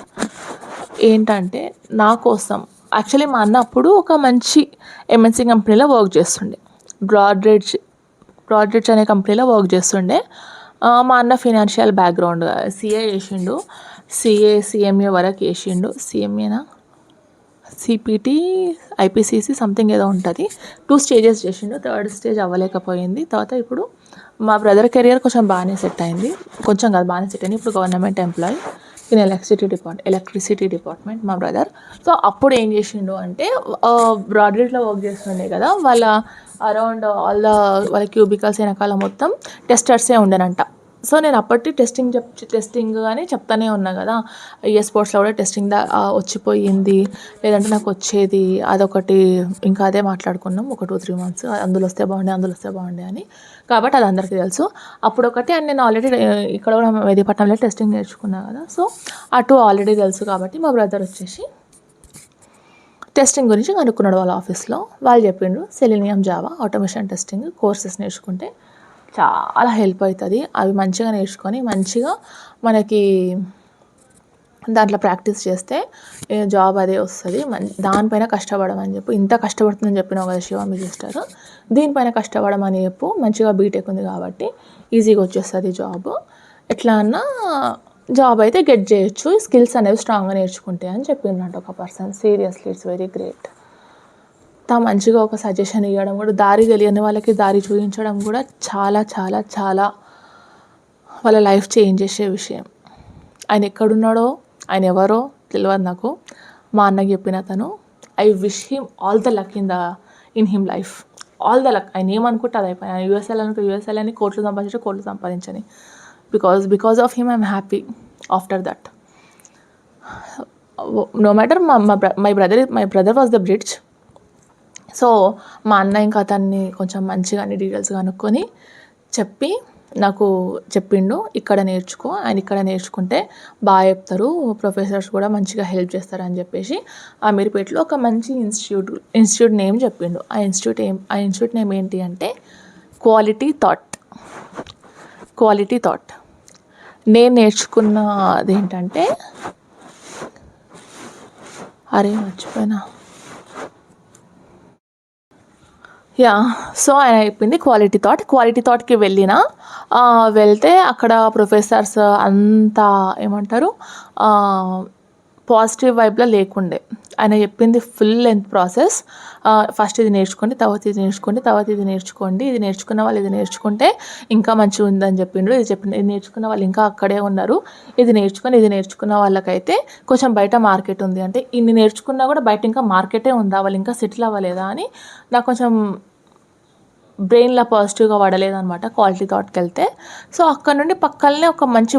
ఏంటంటే నా కోసం యాక్చువల్లీ మా అన్న అప్పుడు ఒక మంచి ఎంఎన్సీ కంపెనీలో వర్క్ చేస్తుండే. బ్రాడ్రిడ్జ్ అనే కంపెనీలో వర్క్ చేస్తుండే. మా అన్న ఫినాన్షియల్ బ్యాక్గ్రౌండ్, సిఏ చేసిండు. సిఎంఏ వరకు చేసిండు. సిఎంఏనా, సిపిటి, ఐపీసీసీ సంథింగ్ ఏదో ఉంటుంది. 2 స్టేజెస్ చేసిండు. 3rd stage అవ్వలేకపోయింది. తర్వాత ఇప్పుడు మా బ్రదర్ కెరియర్ కొంచెం బాగానే సెట్ అయింది. కొంచెం కాదు, బాగానే సెట్ అయింది. ఇప్పుడు government employee in electricity department మా బ్రదర్. సో అప్పుడు ఏం చేసిండు అంటే, బ్రాడ్రిడ్జ్లో వర్క్ చేస్తుండే కదా, వాళ్ళ అరౌండ్ వాళ్ళ క్యూబికల్స్ వెనకాల మొత్తం టెస్టర్సే ఉండేనంట. సో నేను అప్పటి టెస్టింగ్ అని చెప్తానే ఉన్నా కదా, స్పోర్ట్స్లో కూడా టెస్టింగ్ వచ్చిపోయింది, లేదంటే నాకు వచ్చేది అదొకటి. ఇంకా అదే మాట్లాడుకున్నాం ఒక 2-3 మంత్స్, అందులో వస్తే బాగుండే అని. కాబట్టి అది అందరికీ తెలుసు అప్పుడు ఒకటి. అండ్ నేను ఆల్రెడీ ఇక్కడ కూడా మెహదీపట్నంలో టెస్టింగ్ నేర్చుకున్నా కదా, సో అటు ఆల్రెడీ తెలుసు. కాబట్టి మా బ్రదర్ వచ్చేసి టెస్టింగ్ గురించి కనుక్కున్నాడు వాళ్ళ ఆఫీస్లో. వాళ్ళు చెప్పిండ్రు selenium Java automation testing courses నేర్చుకుంటే చాలా హెల్ప్ అవుతుంది. అవి మంచిగా నేర్చుకొని మంచిగా మనకి దాంట్లో ప్రాక్టీస్ చేస్తే జాబ్ అదే వస్తుంది. దానిపైన కష్టపడమని చెప్పు. ఇంత కష్టపడుతుందని చెప్పినావు కదా శివ మీ సిస్టర్, దీనిపైన కష్టపడమని చెప్పు. మంచిగా బీటెక్ ఉంది కాబట్టి ఈజీగా వచ్చేస్తుంది జాబ్. ఎట్లా అన్నా జాబ్ అయితే గెట్ చేయొచ్చు, స్కిల్స్ అనేవి స్ట్రాంగ్గా నేర్చుకుంటే అని చెప్పిందంట ఒక person. Seriously it's very great. మంచిగా ఒక సజెషన్ ఇవ్వడం కూడా, దారి తెలియని వాళ్ళకి దారి చూపించడం కూడా చాలా చాలా చాలా వాళ్ళ లైఫ్ చేంజ్ చేసే విషయం. ఆయన ఎక్కడున్నాడో, ఆయన ఎవరో తెలియదు నాకు. మా అన్నకి చెప్పిన తను, I wish him all the luck in him life, all the luck. ఆయన ఏమనుకుంటే అది అయిపోయి, ఆయన యూఎస్ఎల్ని కోట్లు సంపాదించని, because of him I'm happy after that. No matter my brother was the bridge. So మా అన్న ఇంకా అతన్ని కొంచెం మంచిగా అన్ని డీటెయిల్స్ కనుక్కొని చెప్పి నాకు చెప్పిండు, ఇక్కడ నేర్చుకో, ఆయన ఇక్కడ నేర్చుకుంటే బాగా చెప్తారు, ప్రొఫెసర్స్ కూడా మంచిగా హెల్ప్ చేస్తారు అని చెప్పేసి అమీర్పేటలో ఒక మంచి ఇన్స్టిట్యూట్ నేమ్ చెప్పిండు. ఆ ఇన్స్టిట్యూట్ నేమ్ ఏంటి అంటే క్వాలిటీ థాట్. నేను నేర్చుకున్న అదేంటంటే, మర్చిపోయినా. సో ఆయన చెప్పింది క్వాలిటీ థాట్కి వెళ్తే అక్కడ ప్రొఫెసర్స్ అంతా ఏమంటారు, పాజిటివ్ వైబ్లో లేకుండే. ఆయన చెప్పింది ఫుల్ లెంత్ ప్రాసెస్. ఫస్ట్ ఇది నేర్చుకోండి, తర్వాత ఇది నేర్చుకోండి, ఇది నేర్చుకున్న వాళ్ళు ఇది నేర్చుకుంటే ఇంకా మంచిగా ఉందని చెప్పిండ్రు. ఇది నేర్చుకున్న వాళ్ళు ఇంకా అక్కడే ఉన్నారు. ఇది నేర్చుకున్న వాళ్ళకైతే కొంచెం బయట మార్కెట్ ఉంది. అంటే ఇన్ని నేర్చుకున్నా కూడా బయట ఇంకా మార్కెటే ఉందా, వాళ్ళు ఇంకా సెటిల్ అవ్వలేదా అని నాకు కొంచెం బ్రెయిన్లో పాజిటివ్గా పడలేదన్నమాట క్వాలిటీ థాట్కి వెళ్తే. సో అక్కడ నుండి పక్కనే ఒక మంచి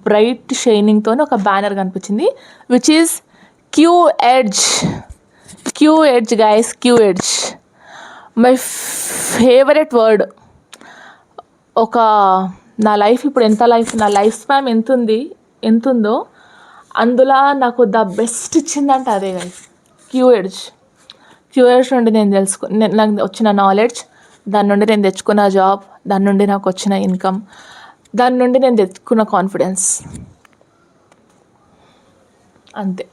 బ్రైట్ షైనింగ్తో ఒక బ్యానర్ కనిపించింది, which is QEdge guys. QEdge my favourite word. నా లైఫ్ ఇప్పుడు నా లైఫ్ స్పాన్ ఎంతుందో అందులో నాకు ద బెస్ట్ ఇచ్చిందంటే అదే గైస్, QEdge నుండి నాకు వచ్చిన నాలెడ్జ్, దాని నుండి నేను తెచ్చుకున్న జాబ్, దాని నుండి నాకు వచ్చిన ఇన్కమ్, దాని నుండి నేను తెచ్చుకున్న కాన్ఫిడెన్స్, అంతే.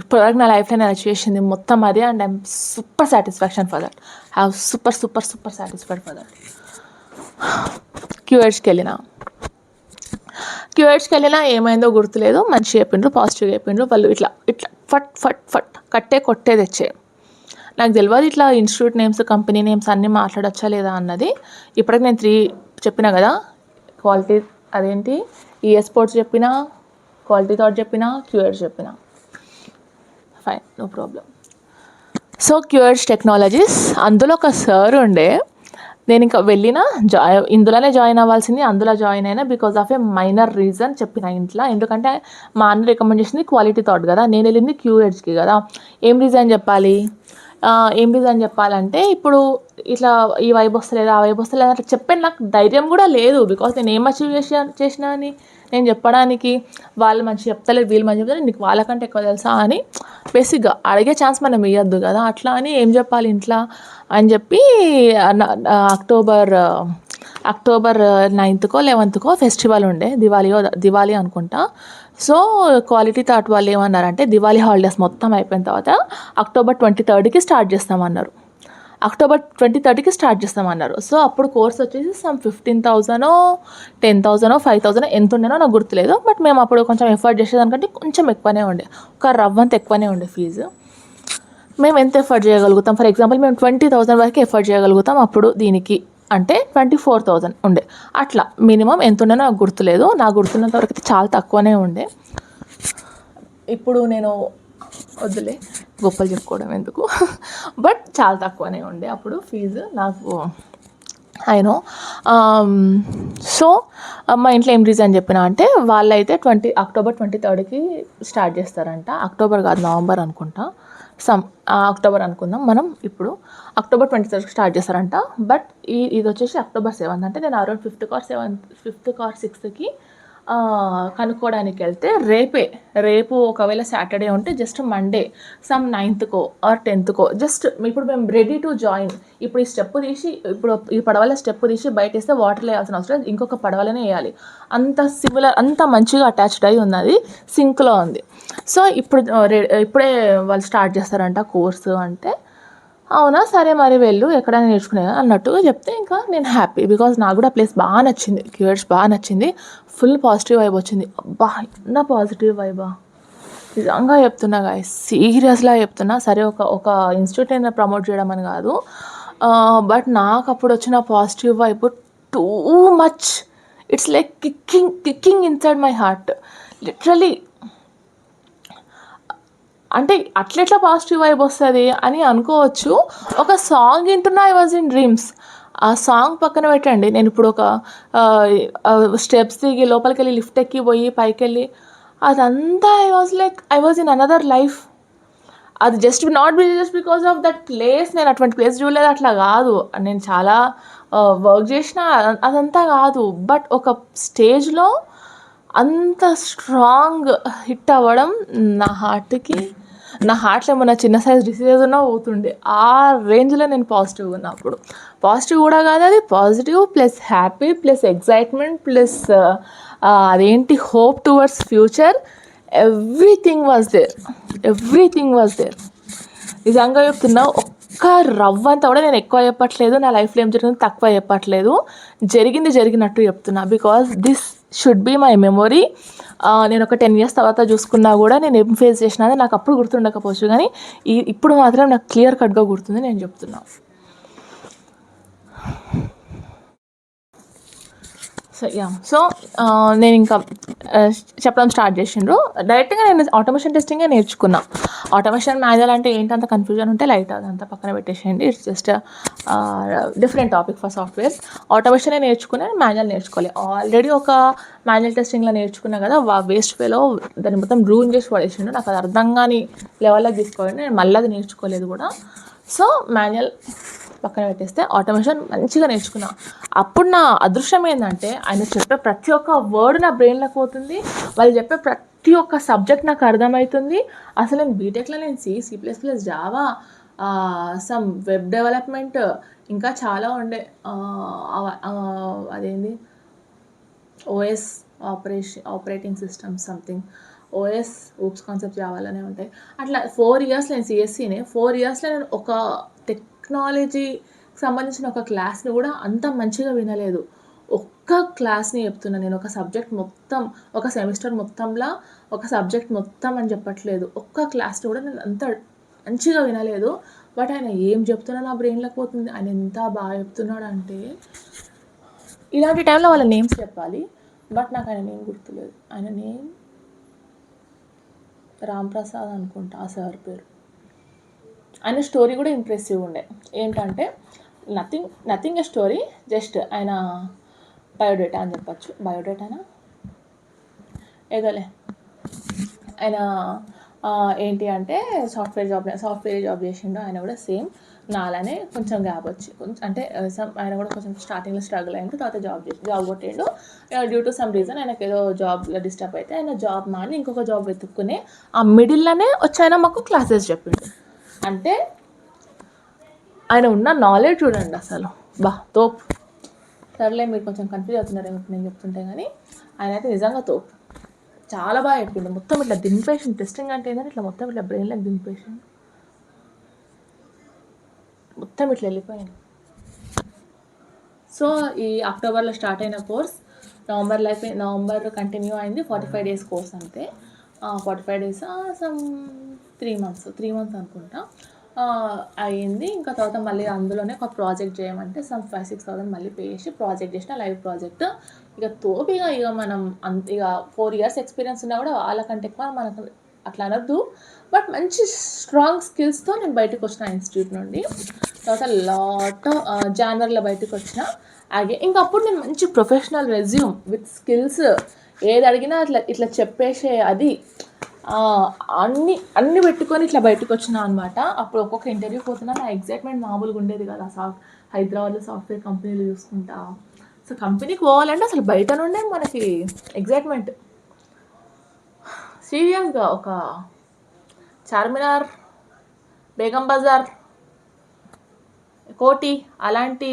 ఇప్పటివరకు నా లైఫ్లో నేను అచీవ్ చేసింది మొత్తం అదే. And I'm super satisfaction for that. Super satisfied for that. QEdgeకి వెళ్ళినా ఏమైందో గుర్తులేదు. మంచి చెప్పిండ్రు, పాజిటివ్గా చెప్పిండ్రు. వాళ్ళు ఇట్లా ఫట్ కొట్టే తెచ్చే. నాకు తెలియదు ఇట్లా ఇన్స్టిట్యూట్ నేమ్స్, కంపెనీ నేమ్స్ అన్నీ మాట్లాడచ్చా లేదా అన్నది. ఇప్పటికి నేను 3 చెప్పిన కదా, క్వాలిటీ అదేంటి స్పోర్ట్స్ చెప్పిన, క్వాలిటీ థాట్ చెప్పిన, QEdge చెప్పిన. Fine, no problem. So QEdge technologies, అందులో ఒక సార్ ఉండే. నేను ఇంకా ఇందులోనే జాయిన్ అవ్వాల్సింది, అందులో జాయిన్ అయినా because of a minor reason చెప్పిన ఇంట్లో. ఎందుకంటే మా అన్న రికమెండ్ చేసింది క్వాలిటీ థాట్ కదా, నేను వెళ్ళింది QEdgeకి కదా. ఏం రీజన్ చెప్పాలంటే, ఇప్పుడు ఇట్లా ఈ వైబ్ వస్తలేదు, ఆ వైబ్ వస్తలేదు అట్లా చెప్పే నాకు ధైర్యం కూడా లేదు. బికాజ్ నేను ఏం అచీవ్ చేసినా అని నేను చెప్పడానికి, వాళ్ళు మంచిగా చెప్తలేదు, వీళ్ళు మంచిగా చెప్తారు, నీకు వాళ్ళకంటే ఎక్కువ తెలుసా అని బేసిక్గా అడిగే ఛాన్స్ మనం ఇవ్వద్దు కదా. అట్లా అని ఏం చెప్పాలి ఇంట్లో అని చెప్పి అక్టోబర్ 9th 11th ఫెస్టివల్ ఉండే, దివాళీ అనుకుంటా. సో క్వాలిటీ థాట్ వాళ్ళు ఏమన్నారంటే, దివాళీ హాలిడేస్ మొత్తం అయిపోయిన తర్వాత October 23కి స్టార్ట్ చేస్తామన్నారు. సో అప్పుడు కోర్స్ వచ్చేసి సమ్ 15,000 10,000 5,000 ఎంత ఉండేనో నాకు గుర్తులేదు. బట్ మేము అప్పుడు కొంచెం ఎఫర్ట్ చేసేదానికంటే కొంచెం ఎక్కువనే ఉండే, ఒక రవ్వంత ఎక్కువనే ఉండే ఫీజు. మేము ఎంత ఎఫర్ట్ చేయగలుగుతాం, ఫర్ ఎగ్జాంపుల్ మేము 20,000 వరకు ఎఫర్ట్ చేయగలుగుతాం అప్పుడు, దీనికి అంటే 24,000 ఉండే. అట్లా మినిమం ఎంత ఉండేనో నాకు గుర్తులేదు. నాకు గుర్తున్నంత వరకు అయితే చాలా తక్కువనే ఉండే. ఇప్పుడు నేను వద్దులే గొప్పలు చెప్పుకోవడం ఎందుకు, బట్ చాలా తక్కువనే ఉండే అప్పుడు ఫీజు నాకు. I know. సో మా ఇంట్లో ఏం రీజన్ చెప్పిన అంటే, వాళ్ళైతే అక్టోబర్ 23కి స్టార్ట్ చేస్తారంట. అక్టోబర్ కాదు, నవంబర్ అనుకుంటా. అక్టోబర్ అనుకుందాం మనం ఇప్పుడు. అక్టోబర్ 23కి స్టార్ట్ చేస్తారంట. బట్ ఇది వచ్చేసి అక్టోబర్ 7th. అంటే నేను అరౌండ్ 5th or 6th కనుక్కోవడానికి వెళ్తే రేపు ఒకవేళ సాటర్డే ఉంటే just Monday some 9th or 10th just ఇప్పుడు మేము రెడీ టు జాయిన్. ఇప్పుడు ఈ స్టెప్ తీసి, ఇప్పుడు ఈ పడవల స్టెప్ తీసి బయట వేస్తే వాటర్లో వేయాల్సిన అవసరం లేదు, ఇంకొక పడవలనే వేయాలి. అంత సిమిలర్, అంత మంచిగా అటాచ్డ్ అయి ఉన్నది, సింక్లో ఉంది. సో ఇప్పుడే వాళ్ళు స్టార్ట్ చేస్తారంట కోర్సు అంటే, అవునా సరే మరి వెళ్ళు ఎక్కడైనా నేర్చుకునే అన్నట్టుగా చెప్తే ఇంకా నేను హ్యాపీ. బికాజ్ నాకు కూడా ప్లేస్ బాగా నచ్చింది, క్యూవర్స్ బాగా నచ్చింది, ఫుల్ పాజిటివ్ వైబ్ వచ్చింది. అబ్బా ఎంత పాజిటివ్ వైబా, నిజంగా చెప్తున్నా గాయస్, సీరియస్గా చెప్తున్నా. సరే ఒక ఇన్స్టిట్యూట్ అయినా ప్రమోట్ చేయడం అని కాదు, బట్ నాకు అప్పుడు వచ్చిన positive vibe too much. It's like kicking inside my heart literally. అంటే అట్లెట్లా పాజిటివ్ వైబ్ వస్తుంది అని అనుకోవచ్చు. ఒక సాంగ్ వింటున్నా, ఐ వాజ్ ఇన్ డ్రీమ్స్. ఆ సాంగ్ పక్కన పెట్టండి, నేను ఇప్పుడు ఒక స్టెప్స్ దిగి లోపలికి వెళ్ళి లిఫ్ట్ ఎక్కి పోయి పైకి వెళ్ళి అదంతా I was in another life. అది just because of that place. నేను అటువంటి ప్లేస్ చూడలేదు, అట్లా కాదు. నేను చాలా వర్క్ చేసిన, అదంతా కాదు. బట్ ఒక స్టేజ్లో అంత స్ట్రాంగ్ హిట్ అవ్వడం నా హార్ట్లో ఏమన్నా చిన్న సైజ్ డిసీజెస్ ఉన్నా పోతుండే. ఆ రేంజ్లో నేను పాజిటివ్ ఉన్నప్పుడు. పాజిటివ్ కూడా కాదు, అది positive plus happy plus excitement plus అదేంటి hope towards future. Everything was there. నిజంగా చెప్తున్నా, ఒక్క రవ్వంతా కూడా నేను ఎక్కువ చెప్పట్లేదు, నా లైఫ్లో ఏం జరిగింది తక్కువ చెప్పట్లేదు, జరిగినట్టు చెప్తున్నా. Because this should be my memory. నేను ఒక 10 years తర్వాత చూసుకున్నా కూడా నేను ఏం ఫేస్ చేసినా నాకు అప్పుడు గుర్తుండకపోవచ్చు, కానీ ఇప్పుడు మాత్రం నాకు క్లియర్ కట్గా గుర్తుంది, నేను చెప్తున్నా. సో నేను ఇంకా చెప్పడం స్టార్ట్ చేసిండ్రు. డైరెక్ట్గా నేను ఆటోమేషన్ టెస్టింగే నేర్చుకున్నా. ఆటోమేషన్ మాన్యువల్ అంటే ఏంటంత కన్ఫ్యూజన్ ఉంటే లైట్ అదంతా పక్కన పెట్టేసేయండి. It's just different topic for softwares. ఆటోమేషనే నేర్చుకుని మాన్యువల్ నేర్చుకోవాలి. ఆల్రెడీ ఒక మాన్యువల్ టెస్టింగ్లో నేర్చుకున్నా కదా, వేస్ట్ వేలో దాన్ని మొత్తం రూన్ చేసి పడేసిండు. నాకు అది అర్థం కాని లెవెల్లో తీసుకోవాలి, నేను మళ్ళీ అది నేర్చుకోలేదు కూడా. సో మాన్యువల్ పక్కన పెట్టేస్తే ఆటోమేషన్ మంచిగా నేర్చుకున్నా. అప్పుడు నా అదృష్టం ఏంటంటే, ఆయన చెప్పే ప్రతి ఒక్క వర్డ్ నా బ్రెయిన్లోకి పోతుంది, వాళ్ళు చెప్పే ప్రతి ఒక్క సబ్జెక్ట్ నాకు అర్థమవుతుంది. అసలు నేను బీటెక్లో నేను C++, Java, some web development, ఇంకా చాలా ఉండే, అదేంది OS operating system something, OS concepts కావాలనే ఉంటాయి. అట్లా 4 years నేను CSCనే 4 yearsలో నేను ఒక టెక్నాలజీకి సంబంధించిన ఒక క్లాస్ని కూడా అంత మంచిగా వినలేదు. ఒక్క క్లాస్ని చెప్తున్నా నేను, ఒక సబ్జెక్ట్ మొత్తం, ఒక సెమిస్టర్ మొత్తంలో ఒక సబ్జెక్ట్ మొత్తం అని చెప్పట్లేదు, ఒక్క క్లాస్ని కూడా నేను అంత మంచిగా వినలేదు. బట్ ఆయన ఏం చెప్తున్నా నా బ్రెయిన్లోకి పోతుంది. ఆయన ఎంత బాగా చెప్తున్నాడు అంటే, ఇలాంటి టైంలో వాళ్ళ నేమ్స్ చెప్పాలి, బట్ నాకు ఆయన నేమ్ గుర్తులేదు. ఆయన నేమ్ రాంప్రసాద్ అనుకుంటా ఆ సార్ పేరు. ఆయన స్టోరీ కూడా ఇంప్రెసివ్ ఉండే. ఏంటంటే నథింగ్ ఎ స్టోరీ, జస్ట్ ఆయన బయోడేటా అని చెప్పచ్చు. బయోడేటానా ఏదోలే. ఆయన ఏంటి అంటే సాఫ్ట్వేర్ జాబ్ చేసిండు. ఆయన కూడా సేమ్ నాలానే కొంచెం గ్యాప్ వచ్చి, అంటే ఆయన కూడా కొంచెం స్టార్టింగ్లో స్ట్రగుల్ అయ్యిండు, తర్వాత జాబ్ కొట్టిండు. డ్యూ టు సమ్ రీజన్ ఆయనకు ఏదో జాబ్లో డిస్టర్బ్ అయితే ఆయన జాబ్ మాని ఇంకొక జాబ్ వెతుక్కునే ఆ మిడిల్లోనే వచ్చి ఆయన మాకు క్లాసెస్ చెప్పిండు. అంటే ఆయన ఉన్న నాలెడ్జ్ చూడండి అసలు, తోపు. సర్లే మీరు కొంచెం కన్ఫ్యూజ్ అవుతున్నారేమో నేను చెప్తుంటే, కానీ ఆయన అయితే నిజంగా తోపు, చాలా బాగా చెప్పిండు. మొత్తం ఇట్లా దింపేసిండు. టెస్టింగ్ అంటే ఏంటంటే ఇట్లా మొత్తం ఇట్లా బ్రెయిన్లోకి దింపేసిండు, మొత్తం ఇట్లా వెళ్ళిపోయింది. సో ఈ అక్టోబర్లో స్టార్ట్ అయిన కోర్స్ నవంబర్ కంటిన్యూ అయింది. 45 days కోర్స్ అంతే. 45 days సమ్ 3 months అనుకుంటా అయ్యింది. ఇంకా తర్వాత మళ్ళీ అందులోనే ఒక ప్రాజెక్ట్ చేయమంటే సమ్ 5,000-6,000 మళ్ళీ పే చేసి ప్రాజెక్ట్ చేసిన, లైవ్ ప్రాజెక్ట్. ఇక తోపిగా ఇక మనం ఇక 4 years ఎక్స్పీరియన్స్ ఉన్నా కూడా వాళ్ళకంటే ఎక్కువ మనకు అట్లా అనొద్దు, బట్ మంచి స్ట్రాంగ్ స్కిల్స్తో నేను బయటకు వచ్చిన ఇన్స్టిట్యూట్ నుండి. తర్వాత జనవరిలో బయటకు వచ్చిన. ఇంకా అప్పుడు నేను మంచి ప్రొఫెషనల్ రెజ్యూమ్ విత్ స్కిల్స్ ఏది అడిగినా అట్లా ఇట్లా చెప్పేసే అది అన్నీ అన్నీ పెట్టుకొని ఇట్లా బయటకు వచ్చినా అనమాట. అప్పుడు ఒక్కొక్క ఇంటర్వ్యూ పోతున్నా నా ఎగ్జైట్మెంట్ మామూలుగా ఉండేది కదా. హైదరాబాద్లో సాఫ్ట్వేర్ కంపెనీలు చూసుకుంటా. సో కంపెనీకి పోవాలంటే అసలు బయట నుండే మనకి ఎగ్జైట్మెంట్. సీరియస్గా ఒక చార్మినార్, బేగం బజార్, కోటి అలాంటి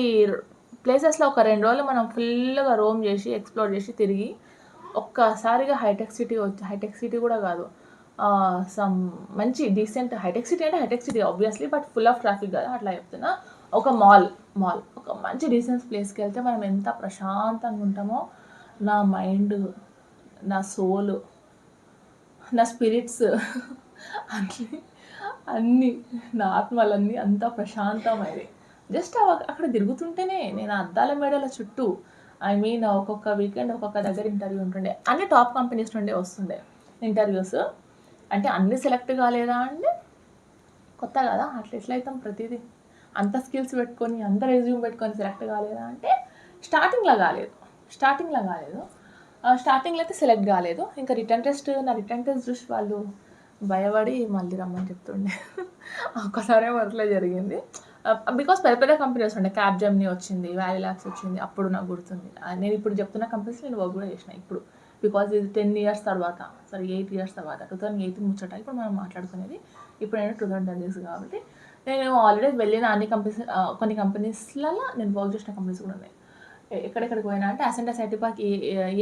ప్లేసెస్లో ఒక 2 రోజులు మనం ఫుల్గా రోమ్ చేసి ఎక్స్ప్లోర్ చేసి తిరిగి ఒక్కసారిగా హైటెక్ సిటీ కూడా కాదు, సమ్ మంచి డీసెంట్ హైటెక్ సిటీ అంటే హైటెక్ City obviously, but full of traffic కదా అట్లా చెప్తున్నా. ఒక మాల్ ఒక మంచి డీసెంట్ ప్లేస్కి వెళ్తే మనం ఎంత ప్రశాంతంగా ఉంటామో, నా మైండ్, నా సోల్, నా స్పిరిట్స్ అన్నీ నా ఆత్మలన్నీ అంతా ప్రశాంతమైనవి. జస్ట్ అక్కడ తిరుగుతుంటేనే నేను అద్దాల మేడల చుట్టూ ఒక్కొక్క వీకెండ్ ఒక్కొక్క దగ్గర ఇంటర్వ్యూ ఉంటుండే. అన్ని టాప్ కంపెనీస్ నుండే వస్తుండే ఇంటర్వ్యూస్. అంటే అన్ని సెలెక్ట్ కాలేదా అంటే కొత్త కదా, అట్లా ఎట్లయితాం ప్రతిదీ అంత స్కిల్స్ పెట్టుకొని అంత రెజ్యూమ్ పెట్టుకొని సెలెక్ట్ కాలేదా అంటే స్టార్టింగ్లో కాలేదు. స్టార్టింగ్లో అయితే సెలెక్ట్ కాలేదు. ఇంకా నా రిటర్న్ టెస్ట్ చూసి వాళ్ళు భయపడి మళ్ళీ రమ్మని చెప్తుండే. ఒక్కసారే వర్క్లో జరిగింది. బికాస్ పెద్ద కంపెనీస్ ఉండే, క్యాప్జెమినీ వచ్చింది, వ్యాలీ ల్యాబ్స్ వచ్చింది. అప్పుడు నాకు గుర్తుంది. నేను ఇప్పుడు చెప్తున్న కంపెనీస్ నేను వర్క్ కూడా చేసిన ఇప్పుడు. బికాజ్ ఇది 10 years తర్వాత, 8 years తర్వాత, 2018 ముచ్చట ఇప్పుడు మనం మాట్లాడుకునేది. ఇప్పుడు నేను 2026 కాబట్టి నేను ఆల్రెడీ వెళ్ళిన అన్ని కంపెనీస్, కొన్ని కంపెనీస్లలో నేను వర్క్ చేసిన కంపెనీస్ కూడా ఉన్నాయి. ఎక్కడెక్కడికి పోయినా అంటే అసెంటస్ ఐటీ పార్క్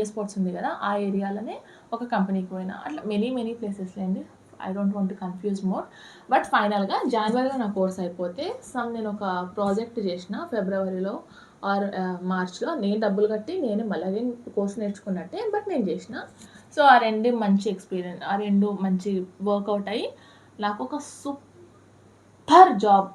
ఏ స్పోర్ట్స్ ఉంది కదా, ఆ ఏరియాలోనే ఒక కంపెనీకి పోయినా. అట్లా మెనీ ప్లేసెస్ లేండి. I don't want to confuse more. But ఫైనల్గా జనవరిలో నా కోర్స్ అయిపోతే నేను ఒక ప్రాజెక్ట్ చేసిన ఫిబ్రవరిలో ఆర్ మార్చ్లో. నేను డబ్బులు కట్టి నేను మళ్ళీ కోర్స్ నేర్చుకున్నట్టే, బట్ నేను చేసిన. సో ఆ 2 మంచి ఎక్స్పీరియన్స్, ఆ 2 మంచి వర్కౌట్ అయ్యి నాకు ఒక సూపర్ జాబ్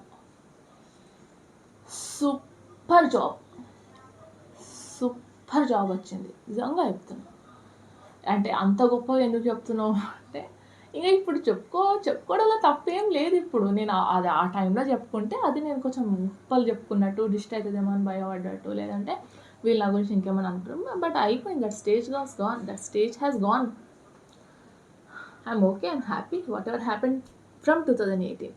వచ్చింది. నిజంగా చెప్తున్నా. అంటే అంత గొప్పగా ఎందుకు చెప్తున్నావు అంటే, ఇంకా ఇప్పుడు చెప్పుకోవడంలో తప్పేం లేదు. ఇప్పుడు నేను అది ఆ టైంలో చెప్పుకుంటే అది నేను కొంచెం గొప్పలు చెప్పుకున్నట్టు, డిస్ట్ అవుతుందేమో అని భయపడ్డట్టు, లేదంటే వీళ్ళ నా గురించి ఇంకేమైనా అనుకుంటాం. బట్ అయిపోయింది. That stage has gone. I'm okay, I'm happy what ever happen from 2018.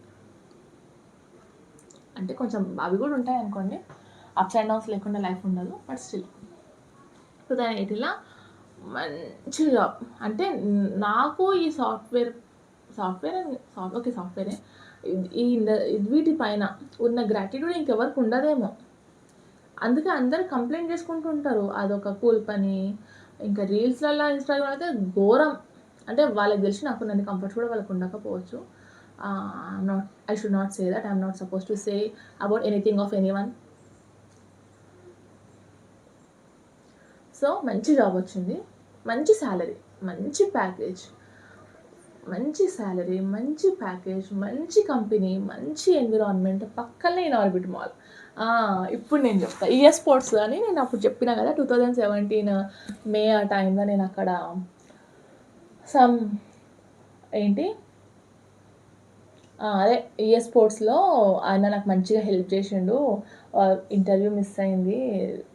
అంటే కొంచెం అవి కూడా ఉంటాయి అనుకోండి, అప్స్ అండ్ డౌన్స్ లేకుండా లైఫ్ ఉండదు. బట్ స్టిల్ 2018లో మంచి జాబ్. అంటే నాకు ఈ సాఫ్ట్వేరే వీటిపైన ఉన్న గ్రాటిట్యూడ్ ఇంకెవరికి ఉండదేమో. అందుకే అందరు కంప్లైంట్ చేసుకుంటూ ఉంటారు అదొక కూల్ పని. ఇంకా రీల్స్లలో ఇన్స్టాగ్రామ్ అయితే ఘోరం. అంటే వాళ్ళకి తెలిసి నాకు నన్ను కంఫర్ట్స్ కూడా వాళ్ళకు ఉండకపోవచ్చు. I should not say that. I'm not supposed to say about anything of anyone. So మంచి జాబ్ వచ్చింది, మంచి శాలరీ, మంచి ప్యాకేజ్, మంచి కంపెనీ, మంచి ఎన్విరాన్మెంట్, పక్కనే ఇన్ఆర్బిట్ మాల్. ఇప్పుడు నేను చెప్తాను ఈఏ స్పోర్ట్స్ అని నేను అప్పుడు చెప్పినా కదా. 2017 మే ఆ టైంలో నేను అక్కడ అదే ఈఏ స్పోర్ట్స్లో ఆయన నాకు మంచిగా హెల్ప్ చేసిండు. ఇంటర్వ్యూ మిస్ అయింది,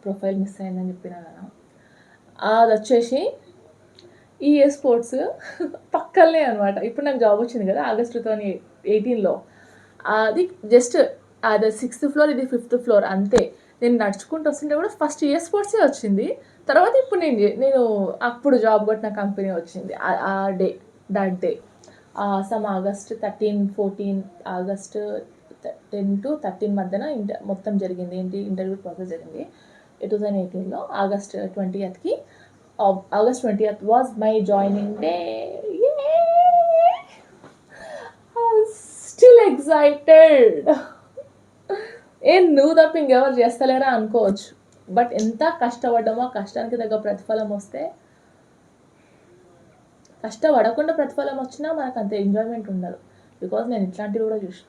ప్రొఫైల్ మిస్ అయిందని చెప్పినా కదా. అది వచ్చేసి ఈఏ స్పోర్ట్స్ పక్కనే అనమాట. ఇప్పుడు నాకు జాబ్ వచ్చింది కదా ఆగస్ట్ 2018లో. అది జస్ట్ అది 6th floor, ఇది 5th floor అంతే. నేను నడుచుకుంటూ వస్తుంటే కూడా ఫస్ట్ ఈఏ స్పోర్ట్సే వచ్చింది. తర్వాత ఇప్పుడు నేను అప్పుడు జాబ్ కొట్టిన కంపెనీ వచ్చింది that day. Some August 13-14, August 10 to 13 మధ్యన మొత్తం జరిగింది. ఇంటర్వ్యూ ప్రాసెస్ జరిగింది 2018లో. August 20th was my joining day. Still excited. నువ్వు తప్ప ఇంకెవరు చేస్తలేరా అనుకోవచ్చు. బట్ ఎంత కష్టపడ్డామో కష్టానికి తగ్గ ప్రతిఫలం వస్తే, కష్టపడకుండా ప్రతిఫలం వచ్చినా మనకు అంత ఎంజాయ్మెంట్ ఉండదు. బికాజ్ నేను ఇట్లాంటివి కూడా చూసిన.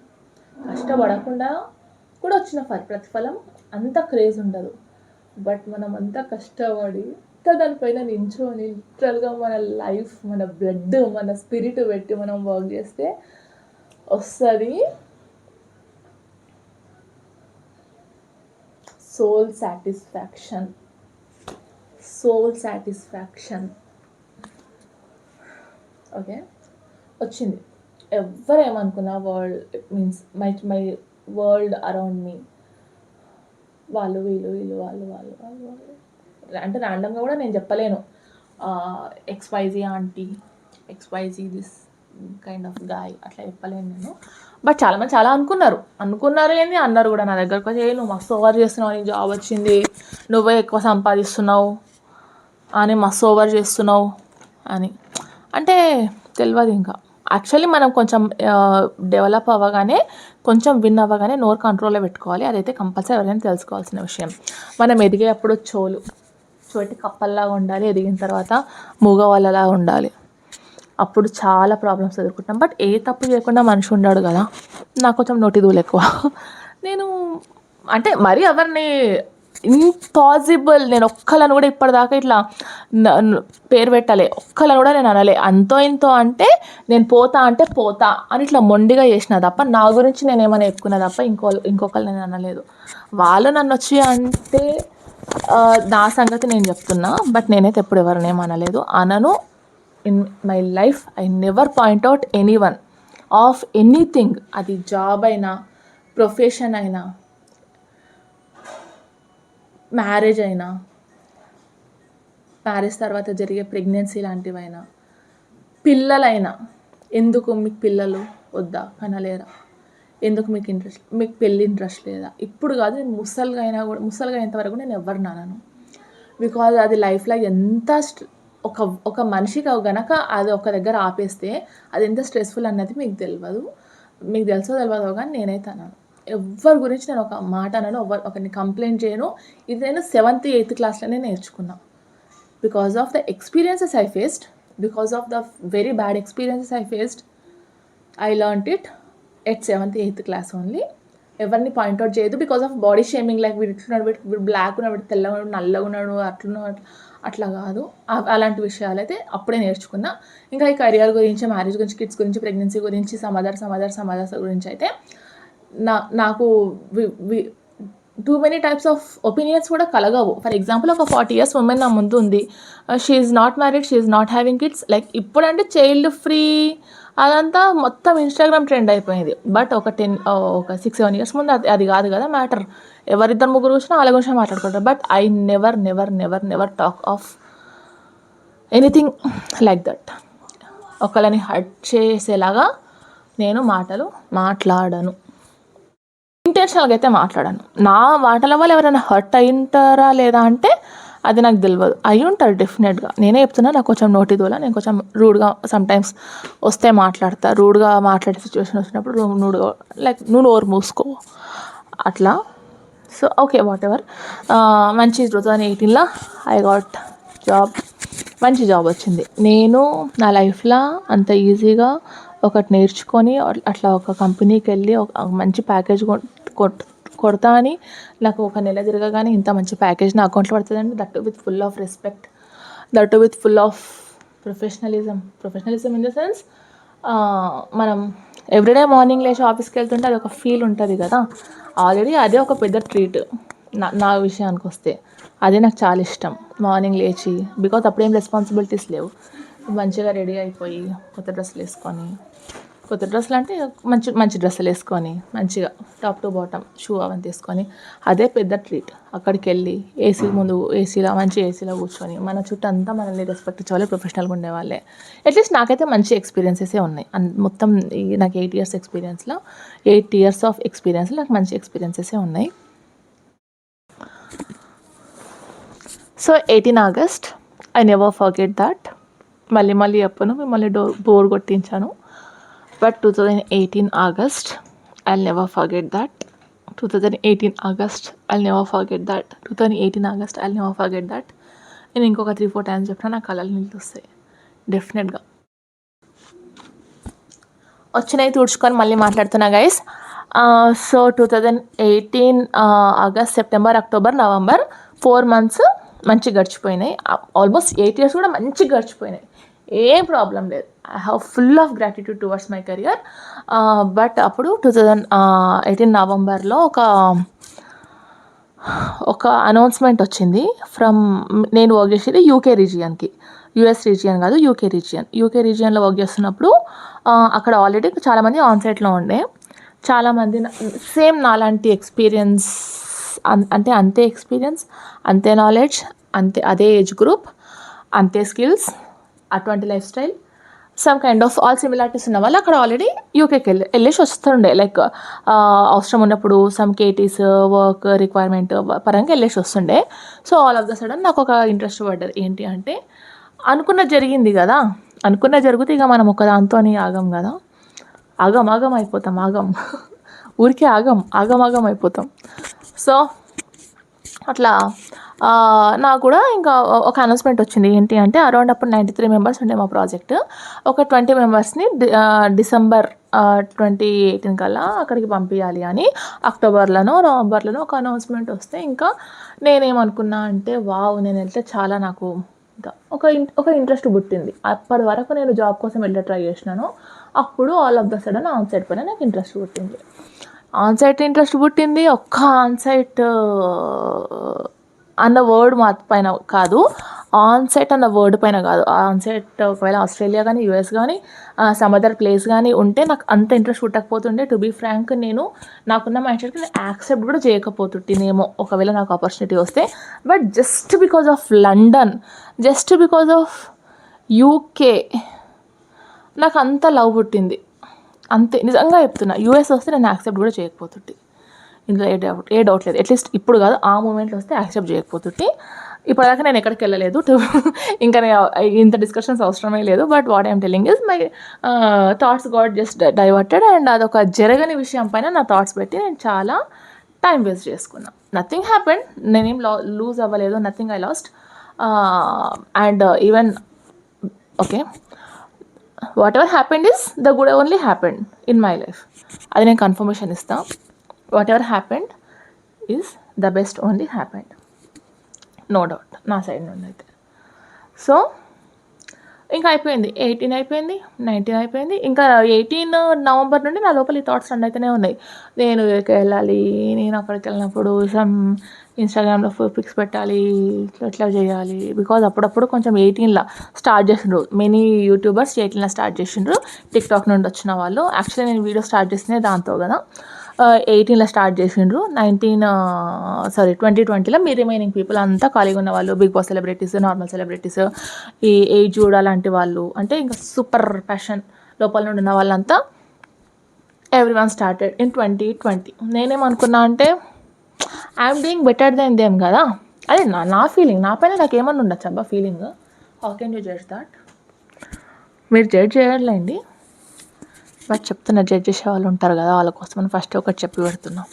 కష్టపడకుండా కూడా వచ్చిన ప్రతిఫలం అంత క్రేజ్ ఉండదు. బట్ మనం అంతా కష్టపడి దానిపైన నించొని లిటరల్గా మన లైఫ్, మన బ్లడ్, మన స్పిరిట్ పెట్టి మనం వర్క్ చేస్తే వస్తుంది soul satisfaction. Soul satisfaction. Okay, వచ్చింది. ఎవరేమనుకున్నా world means my world around me, వాళ్ళు వీళ్ళు వీళ్ళు వాళ్ళు వాళ్ళు వాళ్ళు వాళ్ళు అంటే ర్యాండమ్గా కూడా నేను చెప్పలేను XYZ aunty, XYZ this kind of guy అట్లా చెప్పలేను నేను. బట్ చాలామంది చాలా అనుకున్నారు ఏంది అన్నారు కూడా నా దగ్గరకు వచ్చి, నువ్వు మస్తు ఓవర్ చేస్తున్నావు, నీకు జాబ్ వచ్చింది, నువ్వే ఎక్కువ సంపాదిస్తున్నావు అని, మస్తు ఓవర్ చేస్తున్నావు అని. అంటే తెలియదు ఇంకా. యాక్చువల్లీ మనం కొంచెం డెవలప్ అవ్వగానే, కొంచెం విన్ అవ్వగానే నోరు కంట్రోల్లో పెట్టుకోవాలి. అదైతే కంపల్సరీ ఎవరైనా తెలుసుకోవాల్సిన విషయం. మనం ఎదిగేటప్పుడు చోటి కప్పల్లాగా ఉండాలి, ఎదిగిన తర్వాత మూగవాళ్ళలా ఉండాలి. అప్పుడు చాలా ప్రాబ్లమ్స్ ఎదుర్కొంటాం. బట్ ఏ తప్పు చేయకుండా మనిషి ఉన్నాడు కదా. నాకు కొంచెం నోటి దూలు ఎక్కువ. నేను అంటే మరీ ఎవరిని ఇంపాసిబుల్, నేను ఒక్కళ్ళని కూడా ఇప్పటిదాకా ఇట్లా పేరు పెట్టాలి, ఒక్కళ్ళని కూడా నేను అనలే. అంతో ఇంతో అంటే నేను పోతా అంటే పోతా అని ఇట్లా మొండిగా చేసిన తప్ప, నా గురించి నేను ఏమైనా చెప్పుకున్నా తప్ప ఇంకొకళ్ళు నేను అనలేదు. వాళ్ళు నన్ను వచ్చి అంటే నా సంగతి నేను చెప్తున్నా. బట్ నేనైతే ఎప్పుడు ఎవరిని ఏమనలేదు, అనను. In my life I never point out any one of anything. అది జాబ్ అయినా, ప్రొఫెషన్ అయినా, మ్యారేజ్ అయినా, మ్యారేజ్ తర్వాత జరిగే ప్రెగ్నెన్సీ లాంటివైనా, పిల్లలైనా, ఎందుకు మీకు పిల్లలు వద్దా, కనలేరా, ఎందుకు మీకు పెళ్ళి ఇంట్రెస్ట్ లేదా, ఇప్పుడు కాదు, నేను ముసలిగా అయ్యేంతవరకు నేను ఎవరిని అనను. బికాజ్ అది లైఫ్లో ఎంత ఒక మనిషికి గనక అది ఒక దగ్గర ఆపేస్తే అది ఎంత స్ట్రెస్ఫుల్ అన్నది మీకు తెలియదు. మీకు తెలియదో కానీ నేనైతే అన్నాను. ఎవరి గురించి నేను ఒక మాట అనను, ఒకరిని కంప్లైంట్ చేయను. ఇది నేను 7th 8th క్లాస్లోనే నేర్చుకున్నా. Because of the experiences I faced, because of the very bad experiences I faced, I learnt it at 7th 8th class only. ఎవరిని పాయింట్అవుట్ చేయదు because of body shaming. Like వీడు ఇట్లున్నాడు, వీడు black ఉన్నాడు, వీడు తెల్లగా ఉన్నాడు, నల్లగా ఉన్నాడు, అట్లున్నాడు, అట్లా కాదు. అలాంటి విషయాలు అయితే అప్పుడే నేర్చుకున్నా. ఇంకా ఈ కెరియర్ గురించి, మ్యారేజ్ గురించి, కిడ్స్ గురించి, ప్రెగ్నెన్సీ గురించి, సమాధార్ గురించి అయితే నాకు too many types of opinions కూడా కలగవు. ఫర్ ఎగ్జాంపుల్, ఒక 40 years ఉమెన్ నా ముందు ఉంది, she is not married, she is not having kids. Like ఇప్పుడంటే చైల్డ్ ఫ్రీ అదంతా మొత్తం ఇన్స్టాగ్రామ్ ట్రెండ్ అయిపోయింది. బట్ ఒక 6-7 years ముందు అది కాదు కదా మ్యాటర్. ఎవరిద్దరు ముగ్గురు చూసినా వాళ్ళ గురించి మాట్లాడుకుంటారు. But I never talk of anything like that. ఒకళ్ళని హర్ట్ చేసేలాగా నేను మాటలు మాట్లాడను. ఇంటెన్షనల్గా అయితే మాట్లాడాను. నా మాటల వల్ల ఎవరైనా హర్ట్ అయింటారా లేదా అంటే అది నాకు తెలియదు. అయి ఉంటారు డెఫినెట్గా. నేనే చెప్తున్నా, నాకు కొంచెం నోటి దూల, నేను కొంచెం రూడ్గా సమ్టైమ్స్ వస్తే మాట్లాడతా. రూడ్గా మాట్లాడే సిచ్యువేషన్ వచ్చినప్పుడు రూడ్గా లైక్ నువ్వు నోరు మూసుకో అట్లా. So okay, what ever. మంచి 2018లో ఐ గాట్ జాబ్. మంచి జాబ్ వచ్చింది. నేను నా లైఫ్లో అంత ఈజీగా ఒకటి నేర్చుకొని అట్లా ఒక కంపెనీకి వెళ్ళి ఒక మంచి ప్యాకేజ్ కొడతా అని నాకు ఒక నెల తిరగగానే ఇంత మంచి ప్యాకేజ్ నా అకౌంట్లో పడుతుందండి. That with full of respect, that with full of professionalism in the sense, మనం ఎవ్రీడే మార్నింగ్ లేచి ఆఫీస్కి వెళ్తుంటే అది ఒక ఫీల్ ఉంటుంది కదా. ఆల్రెడీ అదే ఒక పెద్ద ట్రీట్ నా విషయానికి వస్తే. అదే నాకు చాలా ఇష్టం, మార్నింగ్ లేచి. బికాజ్ అప్పుడేం రెస్పాన్సిబిలిటీస్ లేవు. మంచిగా రెడీ అయిపోయి కొత్త డ్రెస్సులు వేసుకొని, కొత్త డ్రెస్సులు అంటే మంచి డ్రెస్సులు వేసుకొని, మంచిగా టాప్ టు బాటమ్ షూ అవన్నీ తీసుకొని, అదే పెద్ద ట్రీట్. అక్కడికి వెళ్ళి మంచి ఏసీలో కూర్చొని, మన చుట్టూ అంతా మనల్ని రెస్పెక్ట్ ఇచ్చేవాళ్ళే, ప్రొఫెషనల్గా ఉండేవాళ్ళే. అట్లీస్ట్ నాకైతే మంచి ఎక్స్పీరియన్సెసే ఉన్నాయి. మొత్తం నాకు 8 years ఎక్స్పీరియన్స్లో, 8 years ఆఫ్ ఎక్స్పీరియన్స్లో నాకు మంచి ఎక్స్పీరియన్సెసే ఉన్నాయి. So 18 August I never forget that. మళ్ళీ చెప్పను, మిమ్మల్ని బోర్ కొట్టించాను. But 2018 August I never forget that. 2018 August I never forget that. 2018 August I never forget that. నేను ఇంకొక 3-4 times చెప్పినా నా కళ్ళలు నీళ్ళు వస్తాయి డెఫినెట్గా. వచ్చినాయి తుడుచుకొని మళ్ళీ మాట్లాడుతున్నా guys. So 2018 August, September, October, November 4 months మంచిగా గడిచిపోయినాయి. ఆల్మోస్ట్ 8 years కూడా మంచిగా గడిచిపోయినాయి. ఏం ప్రాబ్లం లేదు. I have full of gratitude towards my career. But అప్పుడు 2018 Novemberలో ఒక ఒక అనౌన్స్మెంట్ వచ్చింది ఫ్రమ్, నేను వర్క్ చేసేది యూకే రీజియన్కి, యూఎస్ రీజియన్ కాదు, యూకే రీజియన్. యూకే రీజియన్లో వర్క్ చేస్తున్నప్పుడు అక్కడ ఆల్రెడీ చాలామంది ఆన్సైట్లో ఉండే, చాలామంది సేమ్ నాలాంటి ఎక్స్పీరియన్స్, అంటే అంతే ఎక్స్పీరియన్స్, అంతే నాలెడ్జ్, అంతే అదే ఏజ్ గ్రూప్, అంతే స్కిల్స్, అటువంటి life style, some kind of all similarities ఉన్న వాళ్ళు అక్కడ ఆల్రెడీ యూకేకి వెళ్ళేసి వస్తుండే, లైక్ అవసరం ఉన్నప్పుడు సమ్ కేటీస్ వర్క్ రిక్వైర్మెంట్ పరంగా వెళ్ళేసి వస్తుండే. So all of the sudden నాకు ఒక ఇంట్రెస్ట్ పడ్డది. ఏంటి అంటే, అనుకున్నది జరిగింది కదా, అనుకున్నది జరిగితే ఇక మనం ఒక దాంతో ఆగం కదా, ఆగం అయిపోతాం, ఊరికే ఆగం అయిపోతాం. సో అట్లా నాకు కూడా ఇంకా ఒక అనౌన్స్మెంట్ వచ్చింది. ఏంటి అంటే, అరౌండ్ అప్పుడు 93 మెంబర్స్ ఉండే మా ప్రాజెక్ట్. ఒక 20 మెంబర్స్ని డిసెంబర్ 2018 కల్లా అక్కడికి పంపించాలి అని అక్టోబర్లోనో నవంబర్లోనో ఒక అనౌన్స్మెంట్ వస్తే, ఇంకా నేనేమనుకున్నా అంటే, వావ్, నేను వెళ్తే చాలా నాకు ఇంకా ఒక ఇంట్రెస్ట్ పుట్టింది. అప్పటి వరకు నేను జాబ్ కోసం వెళ్ళే ట్రై చేసినాను. అప్పుడు all of the sudden onsite పైన నాకు ఇంట్రెస్ట్ పుట్టింది. ఒక్క ఆన్సైట్ అన్న వర్డ్ పైన కాదు, ఆన్సైట్ అన్న వర్డ్ పైన కాదు, ఆన్సైట్ ఒకవేళ ఆస్ట్రేలియా కానీ యూఎస్ కానీ సమ్ అదర్ ప్లేస్ కానీ ఉంటే నాకు అంత ఇంట్రెస్ట్ పుట్టకపోతుండే. టు బీ ఫ్రాంక్, నాకున్న మైండ్ సెట్కి నేను యాక్సెప్ట్ కూడా చేయకపోతుంటేనేమో ఒకవేళ నాకు ఆపర్చునిటీ వస్తే. But just because of London, just because of UK నాకు అంత లవ్ పుట్టింది. అంతే, నిజంగా చెప్తున్నా. యూఎస్ వస్తే నేను యాక్సెప్ట్ కూడా చేయకపోతుంటే, ఇందులో ఏ డౌట్ లేదు. అట్లీస్ట్ ఇప్పుడు కాదు, ఆ మూమెంట్లో వస్తే యాక్సెప్ట్ చేయకపోతుంటే. ఇప్పటిదాకా నేను ఎక్కడికి వెళ్ళలేదు, ఇంకా ఇంత డిస్కషన్స్ అవసరమే లేదు. But what I'm telling is my thoughts got just diverted, and అదొక జరగని విషయం పైన నా థాట్స్ పెట్టి నేను చాలా టైం వేస్ట్ చేసుకున్నా. నథింగ్ హ్యాపెండ్, నేనేం లూజ్ అవ్వలేదు, nothing I lost. And even okay, whatever happened is the good only happened in my life. అది నేను కన్ఫర్మేషన్ ఇస్తాను. Whatever happened is the best only happened, no doubt నా side నుండి అయితే. So ఇంకా అయిపోయింది, 18 అయిపోయింది, 19 అయిపోయింది. ఇంకా 18 నవంబర్ నుండి నా లోపల ఈ థాట్స్ రన్ అయితేనే ఉన్నాయి. నేను ఇక్కడికి వెళ్ళాలి, నేను అక్కడికి వెళ్ళినప్పుడు సమ్ ఇన్స్టాగ్రామ్లో పిక్స్ పెట్టాలి, ఇట్లా చేయాలి. బికాజ్ అప్పుడప్పుడు కొంచెం 18లో స్టార్ట్ చేసిండ్రు, మెనీ యూట్యూబర్స్ 18లో స్టార్ట్ చేసిండ్రు, టిక్టాక్ నుండి వచ్చిన వాళ్ళు. యాక్చువల్లీ నేను వీడియో స్టార్ట్ చేసినే దాంతో కదా, 18లో స్టార్ట్ చేసిండ్రు. 2020లో మీ రిమైనింగ్ పీపుల్ అంతా ఖాళీగా ఉన్న వాళ్ళు, big boss celebrities, normal celebrities, ఈ ఏజ్ లాంటి వాళ్ళు, అంటే ఇంకా సూపర్ ప్యాషన్ లోపల నుండి ఉన్న వాళ్ళంతా ఎవ్రీవన్ స్టార్టెడ్ ఇన్ 2020. నేనేమనుకున్నా అంటే, I'm doing better then them కదా, అదే నా ఫీలింగ్. నా పైన నాకు ఏమన్నా ఉండొచ్చు అబ్బా feeling. How can you judge that? మీరు జడ్జ్ చేయలేండి, బట్ చెప్తున్నా, జడ్జ్ చేసే వాళ్ళు ఉంటారు కదా, వాళ్ళ కోసం మనం ఫస్ట్ ఒకటి చెప్పి పెడుతున్నాం.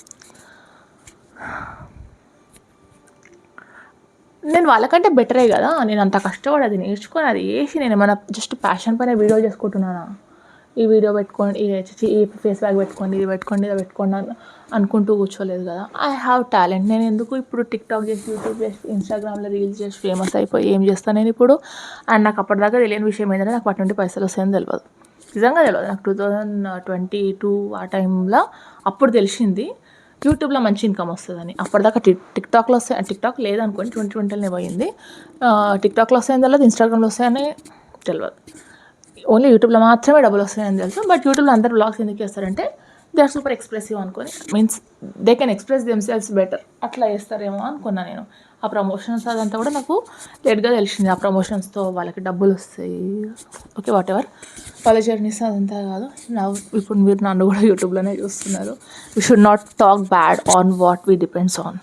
నేను వాళ్ళకంటే బెటరే కదా, నేను అంత కష్టపడి అది నేర్చుకొని అది వేసి నేను ఏమైనా జస్ట్ ప్యాషన్ పైన వీడియో చేసుకుంటున్నానా? ఈ వీడియో పెట్టుకోండి, ఈ ఫేస్ బ్యాగ్ పెట్టుకోండి, ఇది పెట్టుకోండి, ఇది పెట్టుకోండి అనుకుంటూ కూర్చోలేదు కదా. I have talent. నేను ఎందుకు ఇప్పుడు టిక్టాక్ చేసి, యూట్యూబ్ చేసి, ఇన్స్టాగ్రామ్లో రీల్స్ చేసి ఫేమస్ అయిపోయి ఏం చేస్తాను నేను ఇప్పుడు? అండ్ నాకు అప్పటిదాకా తెలియని విషయం ఏంటంటే, నాకు వాటి నుండి పైసలు వస్తాయని తెలియదు, నిజంగా తెలియదు నాకు. 2022 ఆ టైంలో అప్పుడు తెలిసింది యూట్యూబ్లో మంచి ఇన్కమ్ వస్తుందని. అప్పటిదాకా టిక్టాక్లో వస్తాయి, టిక్టాక్ లేదనుకోండి, 2020లోనే పోయింది. టిక్టాక్లో వస్తాయని తెలియదు, ఇన్స్టాగ్రామ్లో వస్తాయని తెలియదు, ఓన్లీ యూట్యూబ్లో మాత్రమే డబ్బులు వస్తాయని తెలుసు. బట్ యూట్యూబ్లో అందరు బ్లాగ్స్ ఎందుకు చేస్తారంటే, దే ఆర్ సూపర్ ఎక్స్ప్రెసివ్ అనుకొని, means they can express themselves better, అట్లా చేస్తారేమో అనుకున్నా నేను. ఆ ప్రమోషన్స్ అదంతా కూడా నాకు లేట్గా తెలిసింది. ఆ ప్రమోషన్స్తో వాళ్ళకి డబ్బులు వస్తాయి, ఓకే వాట్ ఎవర్, వాళ్ళ జర్నీస్ అదంతా కాదు. ఇప్పుడు మీరు నన్ను కూడా యూట్యూబ్లోనే చూస్తున్నారు. We should not talk bad on what we depends on.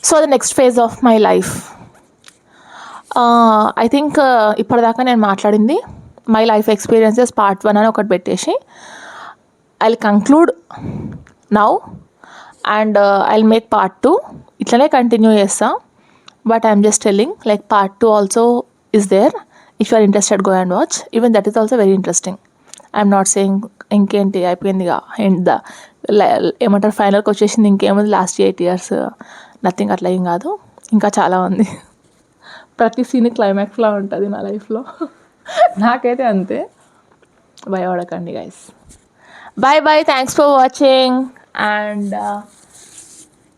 So the next phase of my life, I think ఇప్పటిదాకా నేను మాట్లాడింది మై లైఫ్ ఎక్స్పీరియన్సెస్ పార్ట్ 1 అని ఒకటి పెట్టేసి, I will conclude now and I will make part 2. ఇట్లనే continue చేస్తా. But I'm just telling, like part 2 also is there. If you are interested, go and watch. Even that is also very interesting. I'm not saying ఇంకేంటి అయిపోయిందిగా, and ఏమంటారు, ఫైనల్కి వచ్చేసింది, ఇంకేముంది, last 8 years nothing, అట్లా ఏం కాదు, ఇంకా చాలా ఉంది. ప్రతి సీన్ క్లైమాక్స్లా ఉంటుంది నా లైఫ్లో, నాకైతే అంతే. భయపడకండి guys. Bye bye. Thanks for watching. And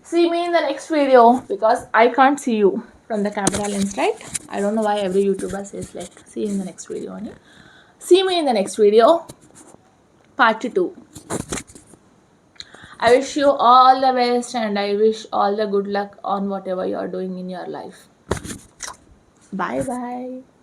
see me in the next video, because I can't see you from the camera lens, right? I don't know why every YouTuber says like see you in the next video only. See me in the next video, part 2. I wish you all the best, and I wish all the good luck on whatever you are doing in your life. Bye bye.